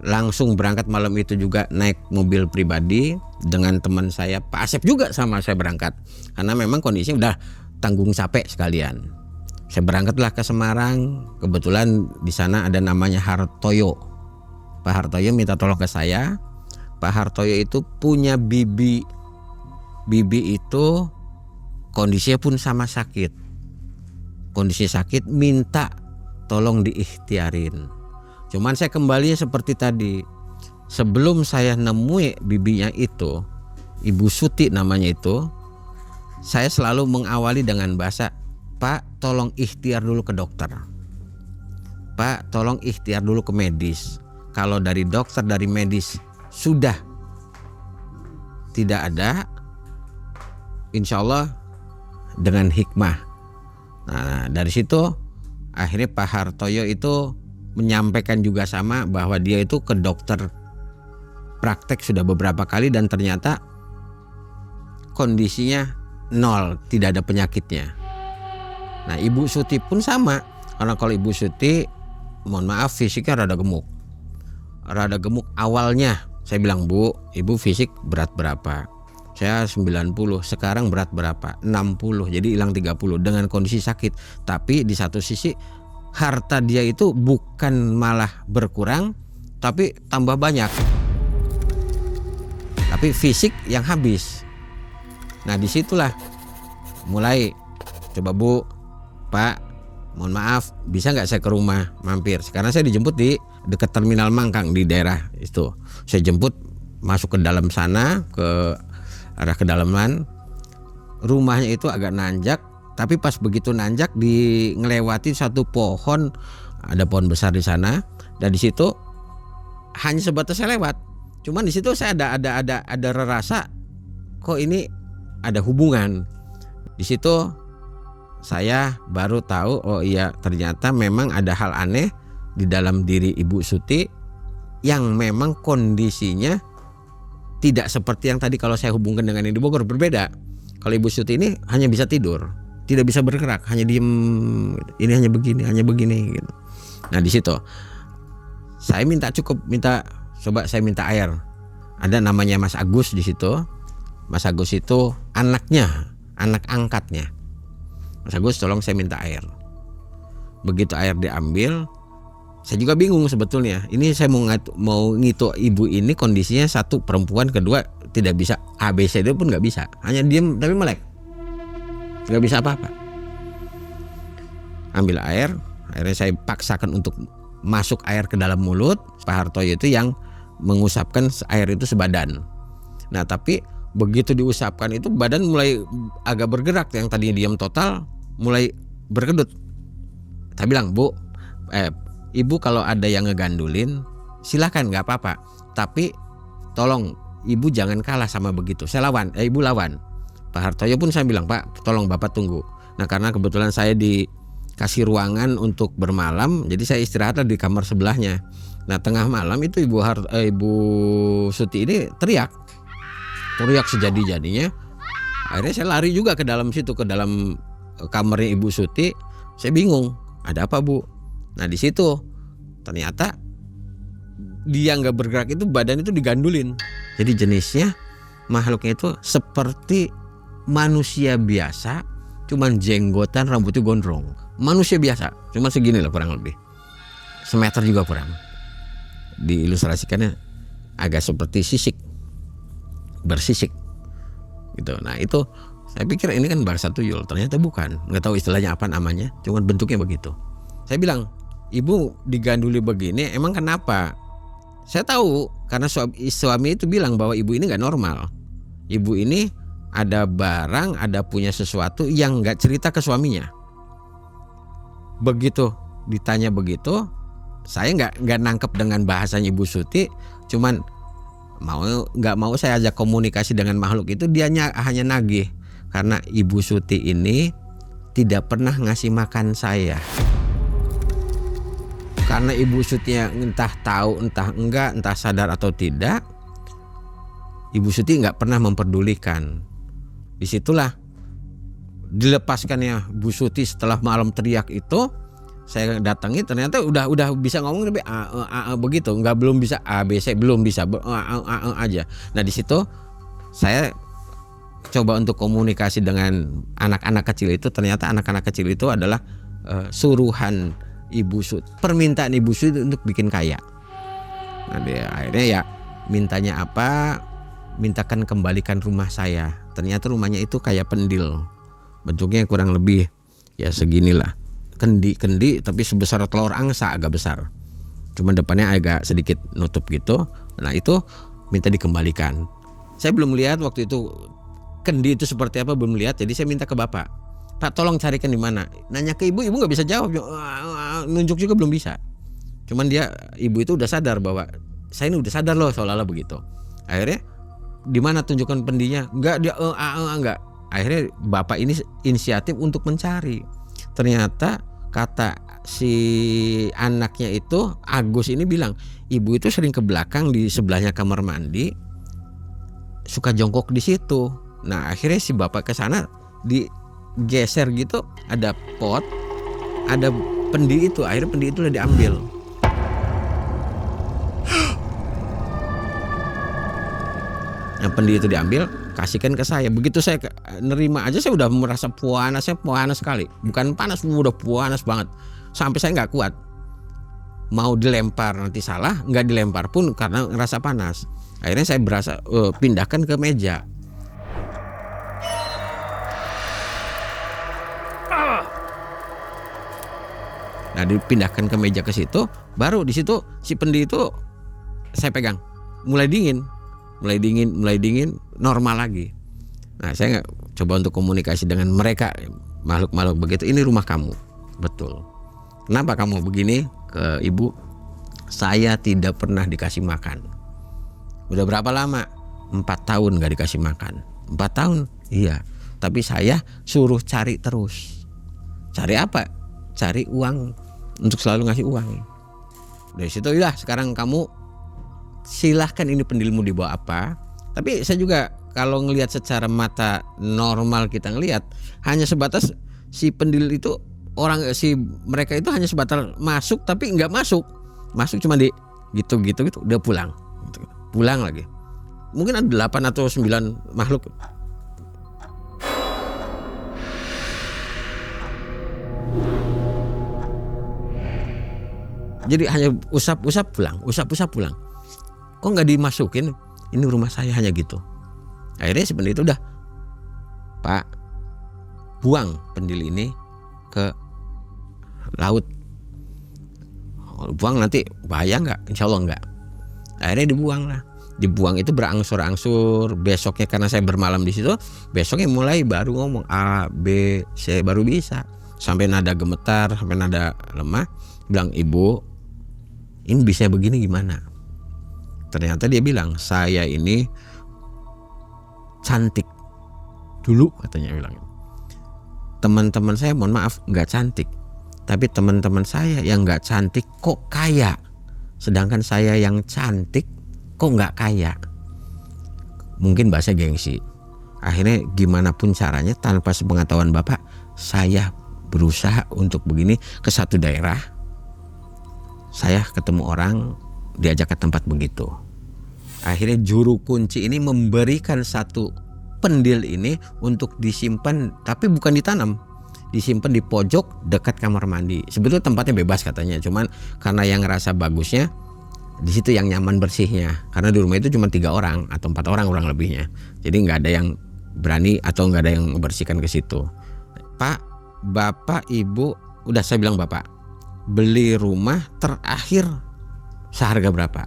langsung berangkat malam itu juga naik mobil pribadi dengan teman saya Pak Asep juga sama saya berangkat karena memang kondisinya udah tanggung capek sekalian. Saya berangkatlah ke Semarang, kebetulan di sana ada namanya Hartoyo. Pak Hartoyo minta tolong ke saya. Pak Hartoyo itu punya bibi. Bibi itu kondisinya pun sama sakit. Kondisi sakit minta tolong diikhtiarin. Cuman saya kembalinya seperti tadi. Sebelum saya nemui bibinya itu, Ibu Suti namanya itu, saya selalu mengawali dengan bahasa, Pak tolong ikhtiar dulu ke dokter. Pak tolong ikhtiar dulu ke medis. Kalau dari dokter, dari medis sudah tidak ada, insya Allah dengan hikmah. Nah dari situ akhirnya Pak Hartoyo itu menyampaikan juga sama bahwa dia itu ke dokter praktek sudah beberapa kali dan ternyata kondisinya nol, tidak ada penyakitnya. Nah Ibu Suti pun sama, karena kalau Ibu Suti mohon maaf fisiknya rada gemuk awalnya. Saya bilang, Bu, Ibu fisik berat berapa? Saya 90, sekarang berat berapa? 60, jadi hilang 30 dengan kondisi sakit. Tapi di satu sisi harta dia itu bukan malah berkurang, tapi tambah banyak. Tapi fisik yang habis. Nah disitulah mulai coba Bu, Pak, mohon maaf bisa nggak saya ke rumah mampir. Sekarang saya dijemput di dekat terminal Mangkang di daerah itu. Saya jemput masuk ke dalam sana, ke arah kedalaman. Rumahnya itu agak nanjak. Tapi pas begitu nanjak ngelewati satu pohon, ada pohon besar di sana, dan di situ hanya sebatas saya lewat. Cuman di situ saya ada rasa kok ini ada hubungan. Di situ saya baru tahu oh iya ternyata memang ada hal aneh di dalam diri Ibu Suti yang memang kondisinya tidak seperti yang tadi kalau saya hubungkan dengan yang di Bogor, berbeda. Kalau Ibu Suti ini hanya bisa tidur. Tidak bisa bergerak, hanya diem. Ini hanya begini gitu. Nah di situ saya coba saya minta air. Ada namanya Mas Agus di situ. Mas Agus itu anak angkatnya. Mas Agus tolong saya minta air. Begitu air diambil, Saya juga bingung sebetulnya. Ini saya mau ngitu ibu ini kondisinya satu perempuan, kedua tidak bisa ABCD pun nggak bisa, hanya diem tapi melek, nggak bisa apa-apa. Ambil air, akhirnya saya paksakan untuk masuk air ke dalam mulut. Pak Hartoyo itu yang mengusapkan air itu sebadan. Nah tapi begitu diusapkan itu badan mulai agak bergerak, yang tadinya diam total mulai berkedut. Saya bilang, Ibu kalau ada yang ngegandulin silakan, nggak apa-apa, tapi tolong Ibu jangan kalah sama begitu. Saya lawan, Ibu lawan. Pak Hartoyo pun saya bilang, Pak tolong Bapak tunggu. Nah karena kebetulan saya dikasih ruangan untuk bermalam, jadi saya istirahatlah di kamar sebelahnya. Nah tengah malam itu Ibu Suti ini teriak sejadi-jadinya. Akhirnya saya lari juga ke dalam situ, ke dalam kamarnya Ibu Suti. Saya bingung, ada apa Bu? Nah di situ ternyata dia nggak bergerak itu, badan itu digandulin. Jadi jenisnya makhluknya itu seperti manusia biasa, cuman jenggotan, rambutnya gondrong. Manusia biasa, cuma segini lah kurang lebih, semeter juga kurang. Diilustrasikannya agak seperti sisik, bersisik gitu. Nah itu saya pikir ini kan bangsa tuyul, ternyata bukan, nggak tahu istilahnya apa namanya, cuman bentuknya begitu. Saya bilang, Ibu diganduli begini emang kenapa? Saya tahu karena suami itu bilang bahwa ibu ini nggak normal. Ibu ini ada barang, ada punya sesuatu yang nggak cerita ke suaminya. Begitu ditanya begitu, saya nggak nangkep dengan bahasanya Ibu Suti, cuman nggak mau saya ajak komunikasi dengan makhluk itu. Dia hanya nagih karena Ibu Suti ini tidak pernah ngasih makan saya. Karena Ibu Suti entah tahu, entah enggak, entah sadar atau tidak, Ibu Suti nggak pernah memperdulikan. Disitulah dilepaskannya Bu Suti setelah malam teriak itu. Saya datangi, ternyata udah bisa ngomong tapi begitu, belum bisa ABC, belum bisa aja. Nah di situ saya coba untuk komunikasi dengan anak-anak kecil itu. Ternyata anak-anak kecil itu adalah suruhan Ibu Suti, permintaan Ibu Suti untuk bikin kaya. Nah dia akhirnya ya mintanya apa, mintakan kembalikan rumah saya. Ternyata rumahnya itu kayak pendil, bentuknya kurang lebih ya seginilah, kendi tapi sebesar telur angsa, agak besar, cuma depannya agak sedikit nutup gitu. Nah itu minta dikembalikan. Saya belum lihat waktu itu kendi itu seperti apa, belum lihat. Jadi saya minta ke Bapak, Pak tolong carikan di mana. Nanya ke ibu nggak bisa jawab, nunjuk juga belum bisa. Cuman ibu itu udah sadar bahwa saya ini udah sadar loh, seolah-olah begitu. Akhirnya di mana tunjukkan pendinya? Enggak, dia enggak. Akhirnya Bapak ini inisiatif untuk mencari. Ternyata kata si anaknya itu, Agus ini bilang, ibu itu sering ke belakang di sebelahnya kamar mandi, suka jongkok di situ. Nah akhirnya si Bapak ke sana, digeser gitu, ada pot, ada pendi itu. Akhirnya pendi itu udah diambil. Yang pendi itu diambil, kasihkan ke saya. Begitu saya nerima aja, saya udah merasa panas sekali. Bukan panas, udah panas banget. Sampai saya nggak kuat. Mau dilempar nanti salah, nggak dilempar pun karena ngerasa panas. Akhirnya saya berasa pindahkan ke meja. Nah dipindahkan ke meja ke situ, baru di situ si pendi itu saya pegang, mulai dingin, normal lagi. Nah saya coba untuk komunikasi dengan mereka, makhluk-makhluk begitu. Ini rumah kamu, betul. Kenapa kamu begini ke ibu? Saya tidak pernah dikasih makan. Udah berapa lama? 4 tahun gak dikasih makan. 4 tahun? Iya. Tapi saya suruh cari terus. Cari apa? Cari uang. Untuk selalu ngasih uang. Dari situ ya sekarang kamu silahkan ini pendilmu dibawa apa. Tapi saya juga kalau ngelihat secara mata normal, kita ngelihat hanya sebatas si pendil itu, mereka itu hanya sebatas masuk tapi nggak masuk cuma di gitu udah pulang lagi. Mungkin ada 8 atau 9 makhluk. Jadi hanya usap-usap pulang, usap-usap pulang. Kok nggak dimasukin? Ini rumah saya, hanya gitu. Akhirnya si pendeta udah, Pak, buang pendil ini ke laut. Buang nanti bahaya nggak? Insya Allah nggak. Akhirnya dibuang lah. Dibuang itu berangsur-angsur. Besoknya karena saya bermalam di situ, besoknya mulai baru ngomong A, B, C, baru bisa. Sampai nada gemetar, sampai nada lemah. Bilang, Ibu, ini bisa begini gimana? Ternyata dia bilang, saya ini cantik dulu, katanya bilang. Teman-teman saya, mohon maaf, nggak cantik. Tapi teman-teman saya yang nggak cantik kok kaya. Sedangkan saya yang cantik kok nggak kaya. Mungkin bahasa gengsi. Akhirnya gimana pun caranya tanpa sepengetahuan Bapak, saya berusaha untuk begini ke satu daerah. Saya ketemu orang, diajak ke tempat begitu. Akhirnya juru kunci ini memberikan satu pendil ini untuk disimpan, tapi bukan ditanam, disimpan di pojok dekat kamar mandi. Sebetulnya tempatnya bebas katanya, cuman karena yang ngerasa bagusnya di situ yang nyaman bersihnya. Karena di rumah itu cuma 3 orang atau 4 orang kurang lebihnya, jadi nggak ada yang berani atau nggak ada yang membersihkan ke situ. Pak, Bapak, Ibu, udah saya bilang Bapak, beli rumah terakhir seharga berapa?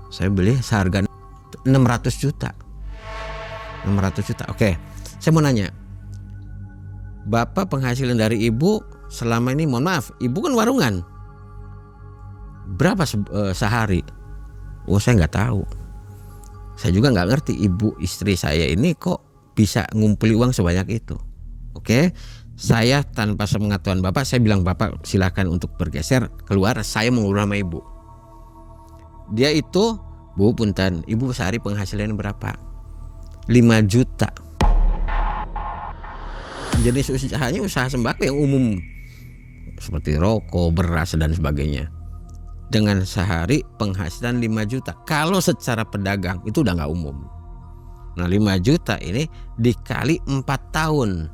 Saya beli seharga 600 juta. 600 juta. Oke, saya mau nanya, Bapak penghasilan dari Ibu selama ini, mohon maaf, Ibu kan warungan, berapa sehari? Oh, saya nggak tahu. Saya juga nggak ngerti Ibu istri saya ini kok bisa ngumpuli uang sebanyak itu. Oke, saya tanpa sepengetahuan Bapak, saya bilang Bapak silakan untuk bergeser keluar, saya mau ngobrol sama Ibu. Dia itu, Bu punten, Ibu sehari penghasilan berapa? 5 juta. Jenis usahanya usaha sembako yang umum seperti rokok, beras dan sebagainya. Dengan sehari penghasilan 5 juta. Kalau secara pedagang itu udah nggak umum. Nah 5 juta ini dikali 4 tahun,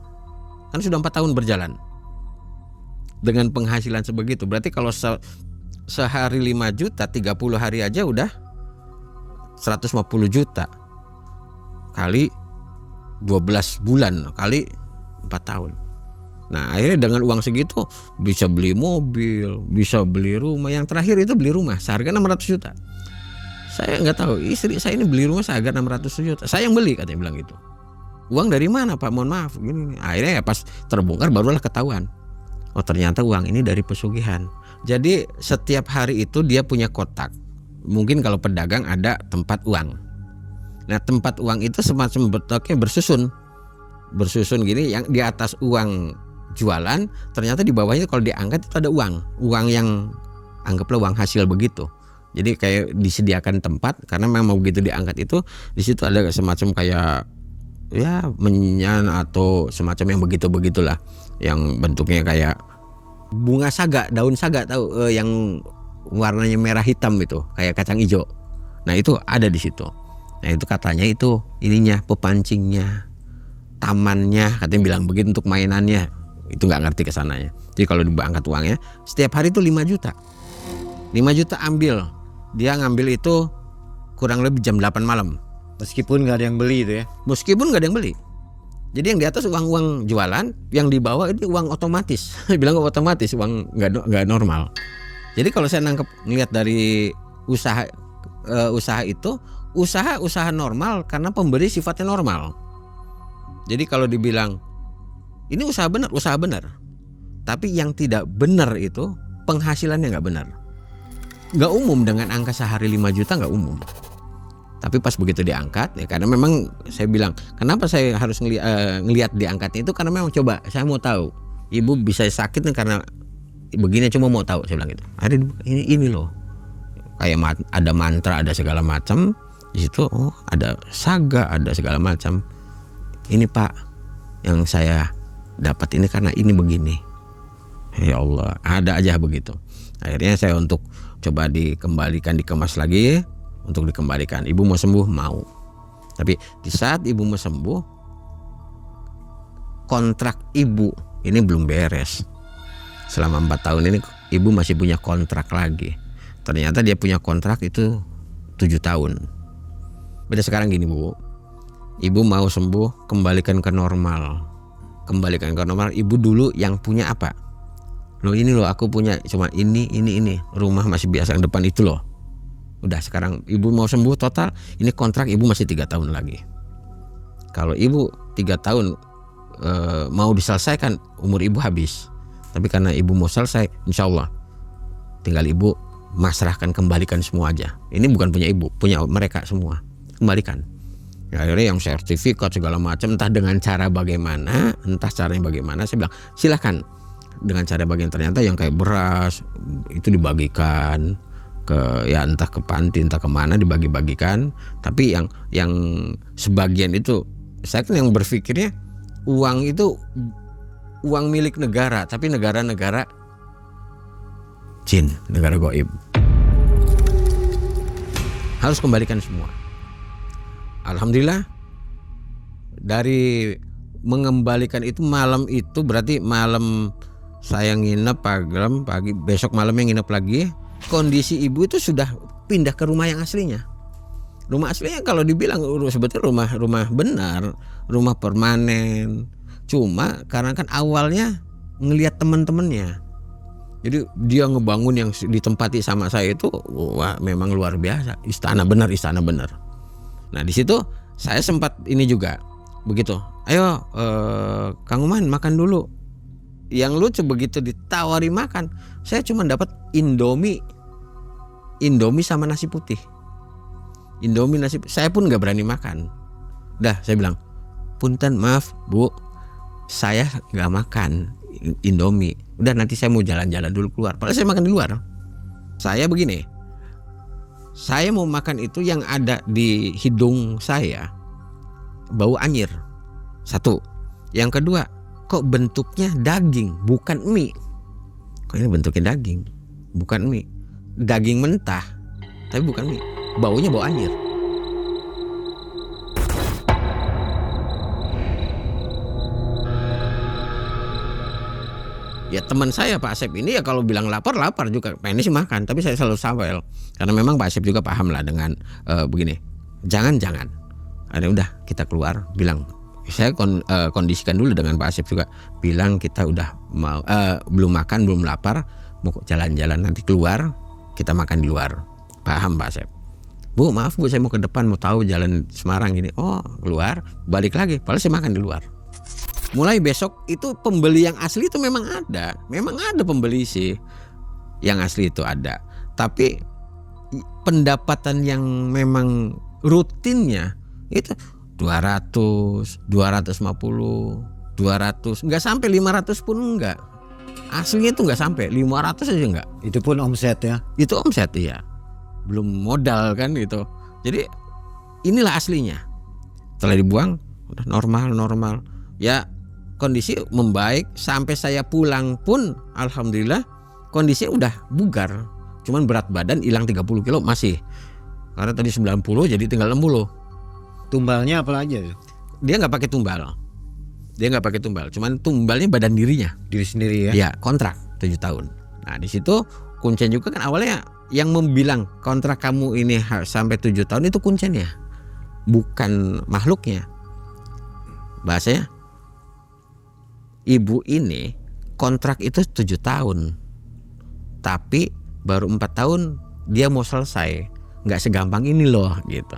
kan sudah 4 tahun berjalan dengan penghasilan sebegitu. Berarti kalau sehari 5 juta, 30 hari aja udah 150 juta kali 12 bulan kali 4 tahun. Nah akhirnya dengan uang segitu bisa beli mobil, bisa beli rumah. Yang terakhir itu beli rumah seharga 600 juta. Saya nggak tahu, istri saya ini beli rumah seharga 600 juta. Saya yang beli, katanya bilang gitu. Uang dari mana Pak? Mohon maaf. Gini. Akhirnya ya pas terbongkar barulah ketahuan. Oh ternyata uang ini dari pesugihan. Jadi setiap hari itu dia punya kotak. Mungkin kalau pedagang ada tempat uang. Nah tempat uang itu semacam bentuknya bersusun gini, yang di atas uang jualan, ternyata di bawahnya kalau diangkat itu ada uang yang anggaplah uang hasil begitu. Jadi kayak disediakan tempat, karena memang begitu diangkat itu di situ ada semacam kayak ya menyan atau semacam yang begitulah, yang bentuknya kayak bunga saga, daun saga, tahu yang warnanya merah hitam itu, kayak kacang hijau. Nah itu ada di situ. Nah itu katanya itu ininya pepancingnya, tamannya, katanya bilang begitu untuk mainannya. Itu nggak ngerti kesananya. Jadi kalau diangkat uangnya setiap hari itu 5 juta. 5 juta ambil. Dia ngambil itu kurang lebih jam 8 malam. Meskipun nggak ada yang beli itu ya. Meskipun nggak ada yang beli. Jadi yang di atas uang jualan, yang di bawah ini uang otomatis. Bilang otomatis, uang nggak normal. Jadi kalau saya ngelihat dari usaha itu, usaha normal karena pemberi sifatnya normal. Jadi kalau dibilang ini usaha benar. Tapi yang tidak benar itu penghasilannya nggak benar. Nggak umum dengan angka sehari 5 juta, nggak umum. Tapi pas begitu diangkat, ya karena memang saya bilang, kenapa saya harus ngelihat diangkatnya itu, karena memang coba saya mau tahu Ibu bisa sakit nih karena begini, cuma mau tahu, saya bilang gitu. Ada ini loh, kayak ada mantra, ada segala macam di situ. Oh ada saga, ada segala macam. Ini Pak yang saya dapat ini karena ini begini. Ya Allah, ada aja begitu. Akhirnya saya untuk coba dikembalikan, dikemas lagi untuk dikembalikan. Ibu mau sembuh, mau. Tapi di saat Ibu mau sembuh, kontrak Ibu ini belum beres. Selama 4 tahun ini ibu masih punya kontrak lagi. Ternyata dia punya kontrak itu 7 tahun. Beda sekarang gini Bu, ibu mau sembuh, kembalikan ke normal. Kembalikan ke normal. Ibu dulu yang punya apa? Loh ini loh aku punya cuma ini. Rumah masih biasa yang depan itu loh. Udah sekarang ibu mau sembuh total, ini kontrak ibu masih 3 tahun lagi. Kalau ibu 3 tahun mau diselesaikan, umur ibu habis. Tapi karena ibu mau selesai, insya Allah tinggal ibu masrahkan, kembalikan semua aja. Ini bukan punya ibu, punya mereka semua. Kembalikan. Ya, akhirnya yang sertifikat segala macam, entah dengan cara bagaimana, entah caranya bagaimana, saya bilang silahkan dengan cara bagian. Ternyata yang kayak beras itu dibagikan ke ya entah ke panti entah kemana, dibagi-bagikan. Tapi yang sebagian itu saya kan yang berpikirnya uang itu uang milik negara, tapi negara-negara jin, negara gaib. Harus kembalikan semua. Alhamdulillah dari mengembalikan itu malam itu berarti malam saya nginep pagi, besok malamnya nginep lagi. Kondisi ibu itu sudah pindah ke rumah yang aslinya. Rumah aslinya kalau dibilang sebetulnya rumah benar, rumah permanen. Cuma karena kan awalnya ngelihat teman-temannya. Jadi dia ngebangun yang ditempati sama saya itu wah memang luar biasa. Istana benar. Nah di situ saya sempat ini juga begitu. Ayo Kang Uman makan dulu. Yang lucu begitu ditawari makan, saya cuma dapat Indomie sama nasi putih. Indomie nasi, saya pun nggak berani makan. Dah saya bilang, punten maaf Bu, saya nggak makan Indomie. Udah nanti saya mau jalan-jalan dulu keluar. Padahal saya makan di luar. Saya begini, saya mau makan itu yang ada di hidung saya bau anyir. Satu. Yang kedua, kok bentuknya daging bukan mie. Kok ini bentuknya daging bukan mie. Daging mentah tapi bukan mie. Baunya bau anyir. Ya teman saya Pak Asep ini ya kalau bilang lapar juga, pengen sih makan, tapi saya selalu sawel karena memang Pak Asep juga paham lah dengan begini. Jangan. Ada udah kita keluar, bilang saya kondisikan dulu dengan Pak Asep juga, bilang kita udah mau belum makan, belum lapar, mau jalan-jalan, nanti keluar kita makan di luar. Paham Pak Asep? Bu maaf Bu, saya mau ke depan, mau tahu jalan Semarang gini. Oh keluar, balik lagi, padahal saya makan di luar. Mulai besok itu pembeli yang asli itu memang ada pembeli sih yang asli itu ada, tapi pendapatan yang memang rutinnya itu 200, 250, 200, nggak sampai 500 pun enggak. Aslinya itu nggak sampai 500 aja enggak. Itu pun omset ya? Itu omset ya, belum modal kan gitu. Jadi inilah aslinya. Setelah dibuang udah normal. Ya kondisi membaik sampai saya pulang pun alhamdulillah kondisinya udah bugar. Cuman berat badan hilang 30 kilo masih. Karena tadi 90 jadi tinggal 60. Tumbalnya apa aja? Dia nggak pakai tumbal. Cuman tumbalnya badan dirinya. Diri sendiri ya? Iya, kontrak 7 tahun. Nah, di situ kuncinya juga kan awalnya yang membilang kontrak kamu ini sampai 7 tahun itu kuncinya. Bukan makhluknya. Bahasanya ibu ini kontrak itu 7 tahun. Tapi baru 4 tahun dia mau selesai. Nggak segampang ini loh gitu.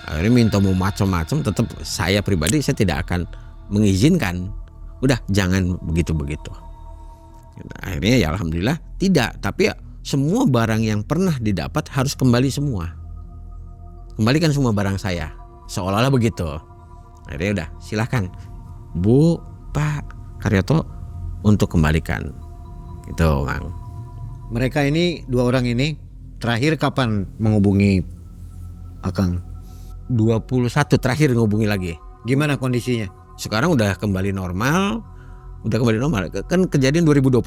Akhirnya minta mau macam-macam, tetap saya pribadi saya tidak akan mengizinkan. Udah jangan begitu-begitu. Akhirnya ya alhamdulillah tidak. Tapi ya, semua barang yang pernah didapat harus kembali semua. Kembalikan semua barang saya. Seolah-olah begitu. Akhirnya udah silahkan Bu, Pak Karyoto untuk kembalikan. Gitu Bang. Mereka ini, dua orang ini terakhir kapan menghubungi Akang? 21 terakhir ngubungi lagi. Gimana kondisinya? Sekarang udah kembali normal. Kan kejadian 2020.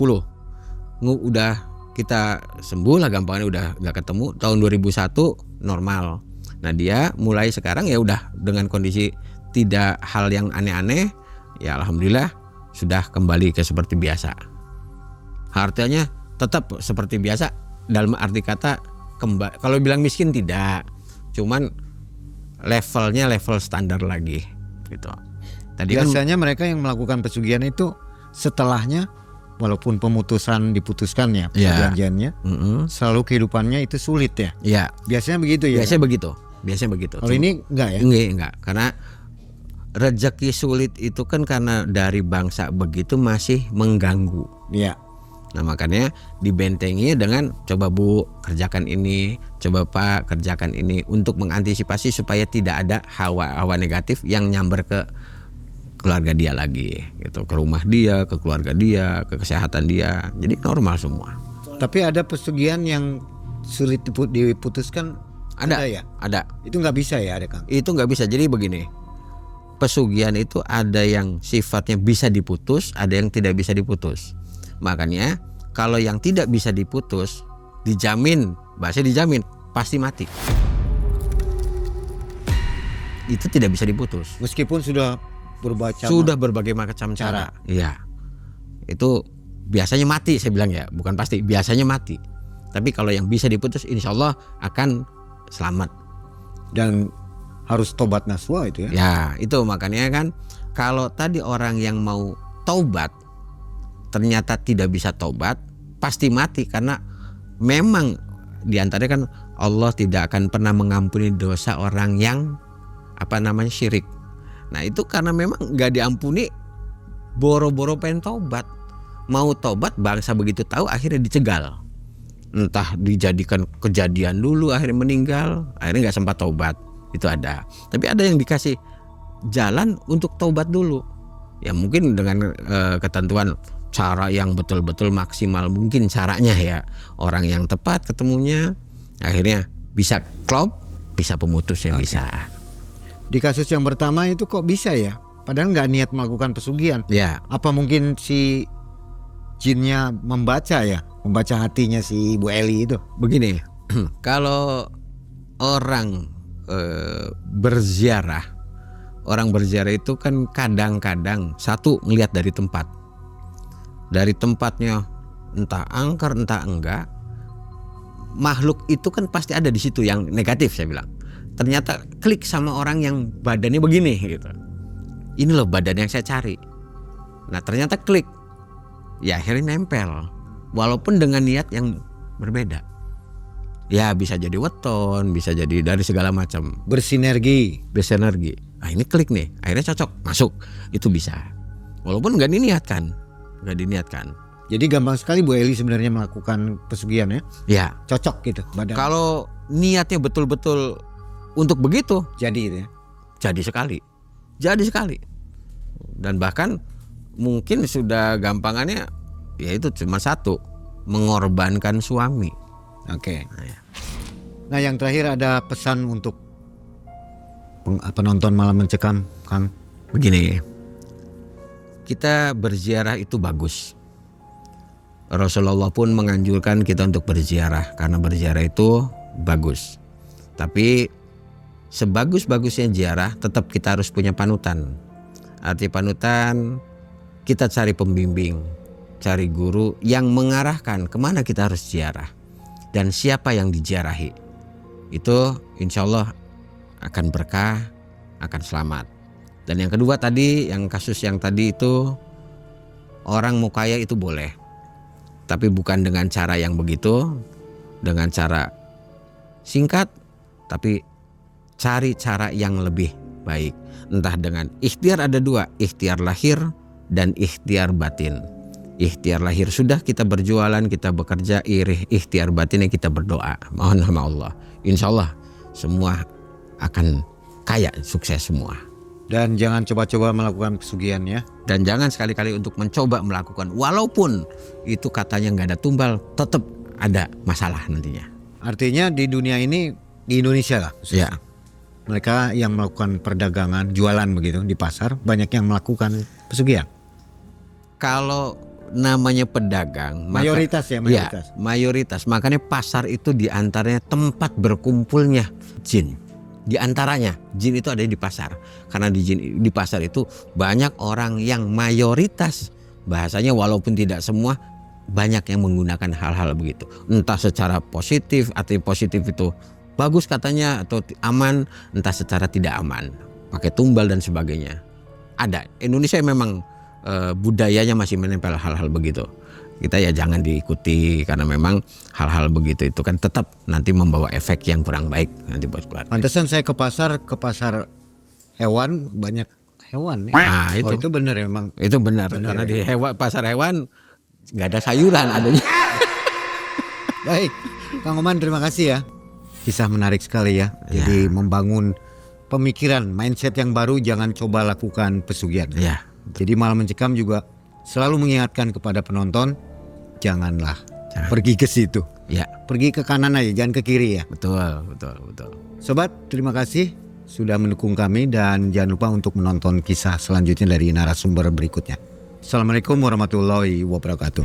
Udah kita sembuh lah gampangnya, udah gak ketemu. Tahun 2001 normal. Nah dia mulai sekarang ya udah dengan kondisi tidak hal yang aneh-aneh. Ya alhamdulillah sudah kembali ke seperti biasa. Artinya tetap seperti biasa dalam arti kata kalau bilang miskin tidak, cuman levelnya level standar lagi gitu. Tadi Biasanya mereka yang melakukan pesugihan itu setelahnya, walaupun diputuskan ya perjanjiannya, selalu kehidupannya itu sulit ya. Iya. Biasanya begitu ya. Biasanya begitu. Kalau ini enggak ya? Enggak, karena rezeki sulit itu kan karena dari bangsa begitu masih mengganggu. Iya. Nah makanya dibentengi dengan coba Bu kerjakan ini, coba Pak kerjakan ini untuk mengantisipasi supaya tidak ada hawa negatif yang nyamber ke keluarga dia lagi, gitu, ke rumah dia, ke keluarga dia, ke kesehatan dia. Jadi normal semua. Tapi ada pesugihan yang sulit diputuskan. Ada ya? Ada. Itu nggak bisa ya, ada Kang? Itu nggak bisa. Jadi begini, pesugihan itu ada yang sifatnya bisa diputus, ada yang tidak bisa diputus. Makanya kalau yang tidak bisa diputus dijamin, bahasanya dijamin pasti mati. Itu tidak bisa diputus. Meskipun sudah berbagai macam cara. Iya. Itu biasanya mati, saya bilang ya, bukan pasti, biasanya mati. Tapi kalau yang bisa diputus insya Allah akan selamat. Dan harus tobat nasuha itu ya. Ya, itu makanya kan kalau tadi orang yang mau taubat ternyata tidak bisa taubat, pasti mati karena memang diantaranya kan Allah tidak akan pernah mengampuni dosa orang yang syirik. Nah itu karena memang nggak diampuni, boro-boro pengen taubat, mau taubat bangsa begitu tahu akhirnya dicegal, entah dijadikan kejadian dulu akhirnya meninggal, akhirnya nggak sempat taubat. Itu ada. Tapi ada yang dikasih jalan untuk taubat dulu, ya mungkin dengan ketentuan cara yang betul-betul maksimal mungkin caranya ya, orang yang tepat ketemunya akhirnya bisa klop, bisa pemutus yang bisa. Di kasus yang pertama itu kok bisa ya? Padahal nggak niat melakukan pesugihan. Ya. Apa mungkin si jinnya membaca hatinya si Bu Eli itu? Begini, kalau orang berziarah itu kan kadang-kadang satu ngelihat dari tempatnya entah angker entah enggak, makhluk itu kan pasti ada di situ yang negatif saya bilang. Ternyata klik sama orang yang badannya begini gitu. Ini loh badan yang saya cari. Nah ternyata klik, ya akhirnya nempel, walaupun dengan niat yang berbeda. Ya bisa jadi weton, bisa jadi dari segala macam. Bersinergi. Ah ini klik nih, akhirnya cocok, masuk, itu bisa. Walaupun nggak diniatkan. Jadi gampang sekali Bu Eli sebenarnya melakukan pesugihan ya? Ya. Cocok gitu badan. Kalau niatnya betul-betul untuk begitu, jadi itu ya? Jadi sekali. Dan bahkan mungkin sudah gampangannya ya itu cuma satu, mengorbankan suami. Oke. Nah yang terakhir ada pesan untuk penonton malam mencekam, Kang. Begini, kita berziarah itu bagus. Rasulullah pun menganjurkan kita untuk berziarah karena berziarah itu bagus. Tapi sebagus-bagusnya ziarah tetap kita harus punya panutan. Arti panutan, kita cari pembimbing, cari guru yang mengarahkan kemana kita harus ziarah dan siapa yang diziarahi. Itu insya Allah akan berkah, akan selamat. Dan yang kedua tadi, yang kasus yang tadi itu, orang mau kaya itu boleh, tapi bukan dengan cara yang begitu, dengan cara singkat, tapi cari cara yang lebih baik. Entah dengan ikhtiar, ada dua, ikhtiar lahir dan ikhtiar batin. Ikhtiar lahir sudah kita berjualan, kita bekerja, ikhtiar batinnya kita berdoa, mohon sama Allah. Insya Allah semua akan kaya, sukses semua. Dan jangan coba-coba melakukan pesugihan ya. Dan jangan sekali-kali untuk mencoba melakukan, walaupun itu katanya nggak ada tumbal, tetap ada masalah nantinya. Artinya di dunia ini, di Indonesia lah Ya. Mereka yang melakukan perdagangan, jualan begitu di pasar, banyak yang melakukan pesugihan. Kalau namanya pedagang, Mayoritas ya, mayoritas. Ya, mayoritas. Makanya pasar itu diantaranya tempat berkumpulnya jin. Di antaranya jin itu ada di pasar. Karena di pasar itu banyak orang yang mayoritas, bahasanya walaupun tidak semua, banyak yang menggunakan hal-hal begitu. Entah secara positif atau positif itu bagus katanya atau aman, entah secara tidak aman. Pakai tumbal dan sebagainya. Ada. Indonesia memang budayanya masih menempel hal-hal begitu. Kita ya jangan diikuti karena memang hal-hal begitu itu kan tetap nanti membawa efek yang kurang baik nanti buat keluarga. Pantesan saya ke pasar hewan banyak hewan ya. Nah, Oh, itu benar ya memang. Itu benar karena di pasar hewan nggak ada sayuran adanya. Baik, Kang Oman terima kasih ya. Kisah menarik sekali ya. Jadi membangun pemikiran, mindset yang baru, jangan coba lakukan pesugihan. Ya, Jadi Malam Mencekam juga selalu mengingatkan kepada penonton, janganlah pergi ke situ. ya, Pergi ke kanan aja, jangan ke kiri ya. betul. Sobat, terima kasih sudah mendukung kami dan jangan lupa untuk menonton kisah selanjutnya dari narasumber berikutnya. Assalamualaikum warahmatullahi wabarakatuh.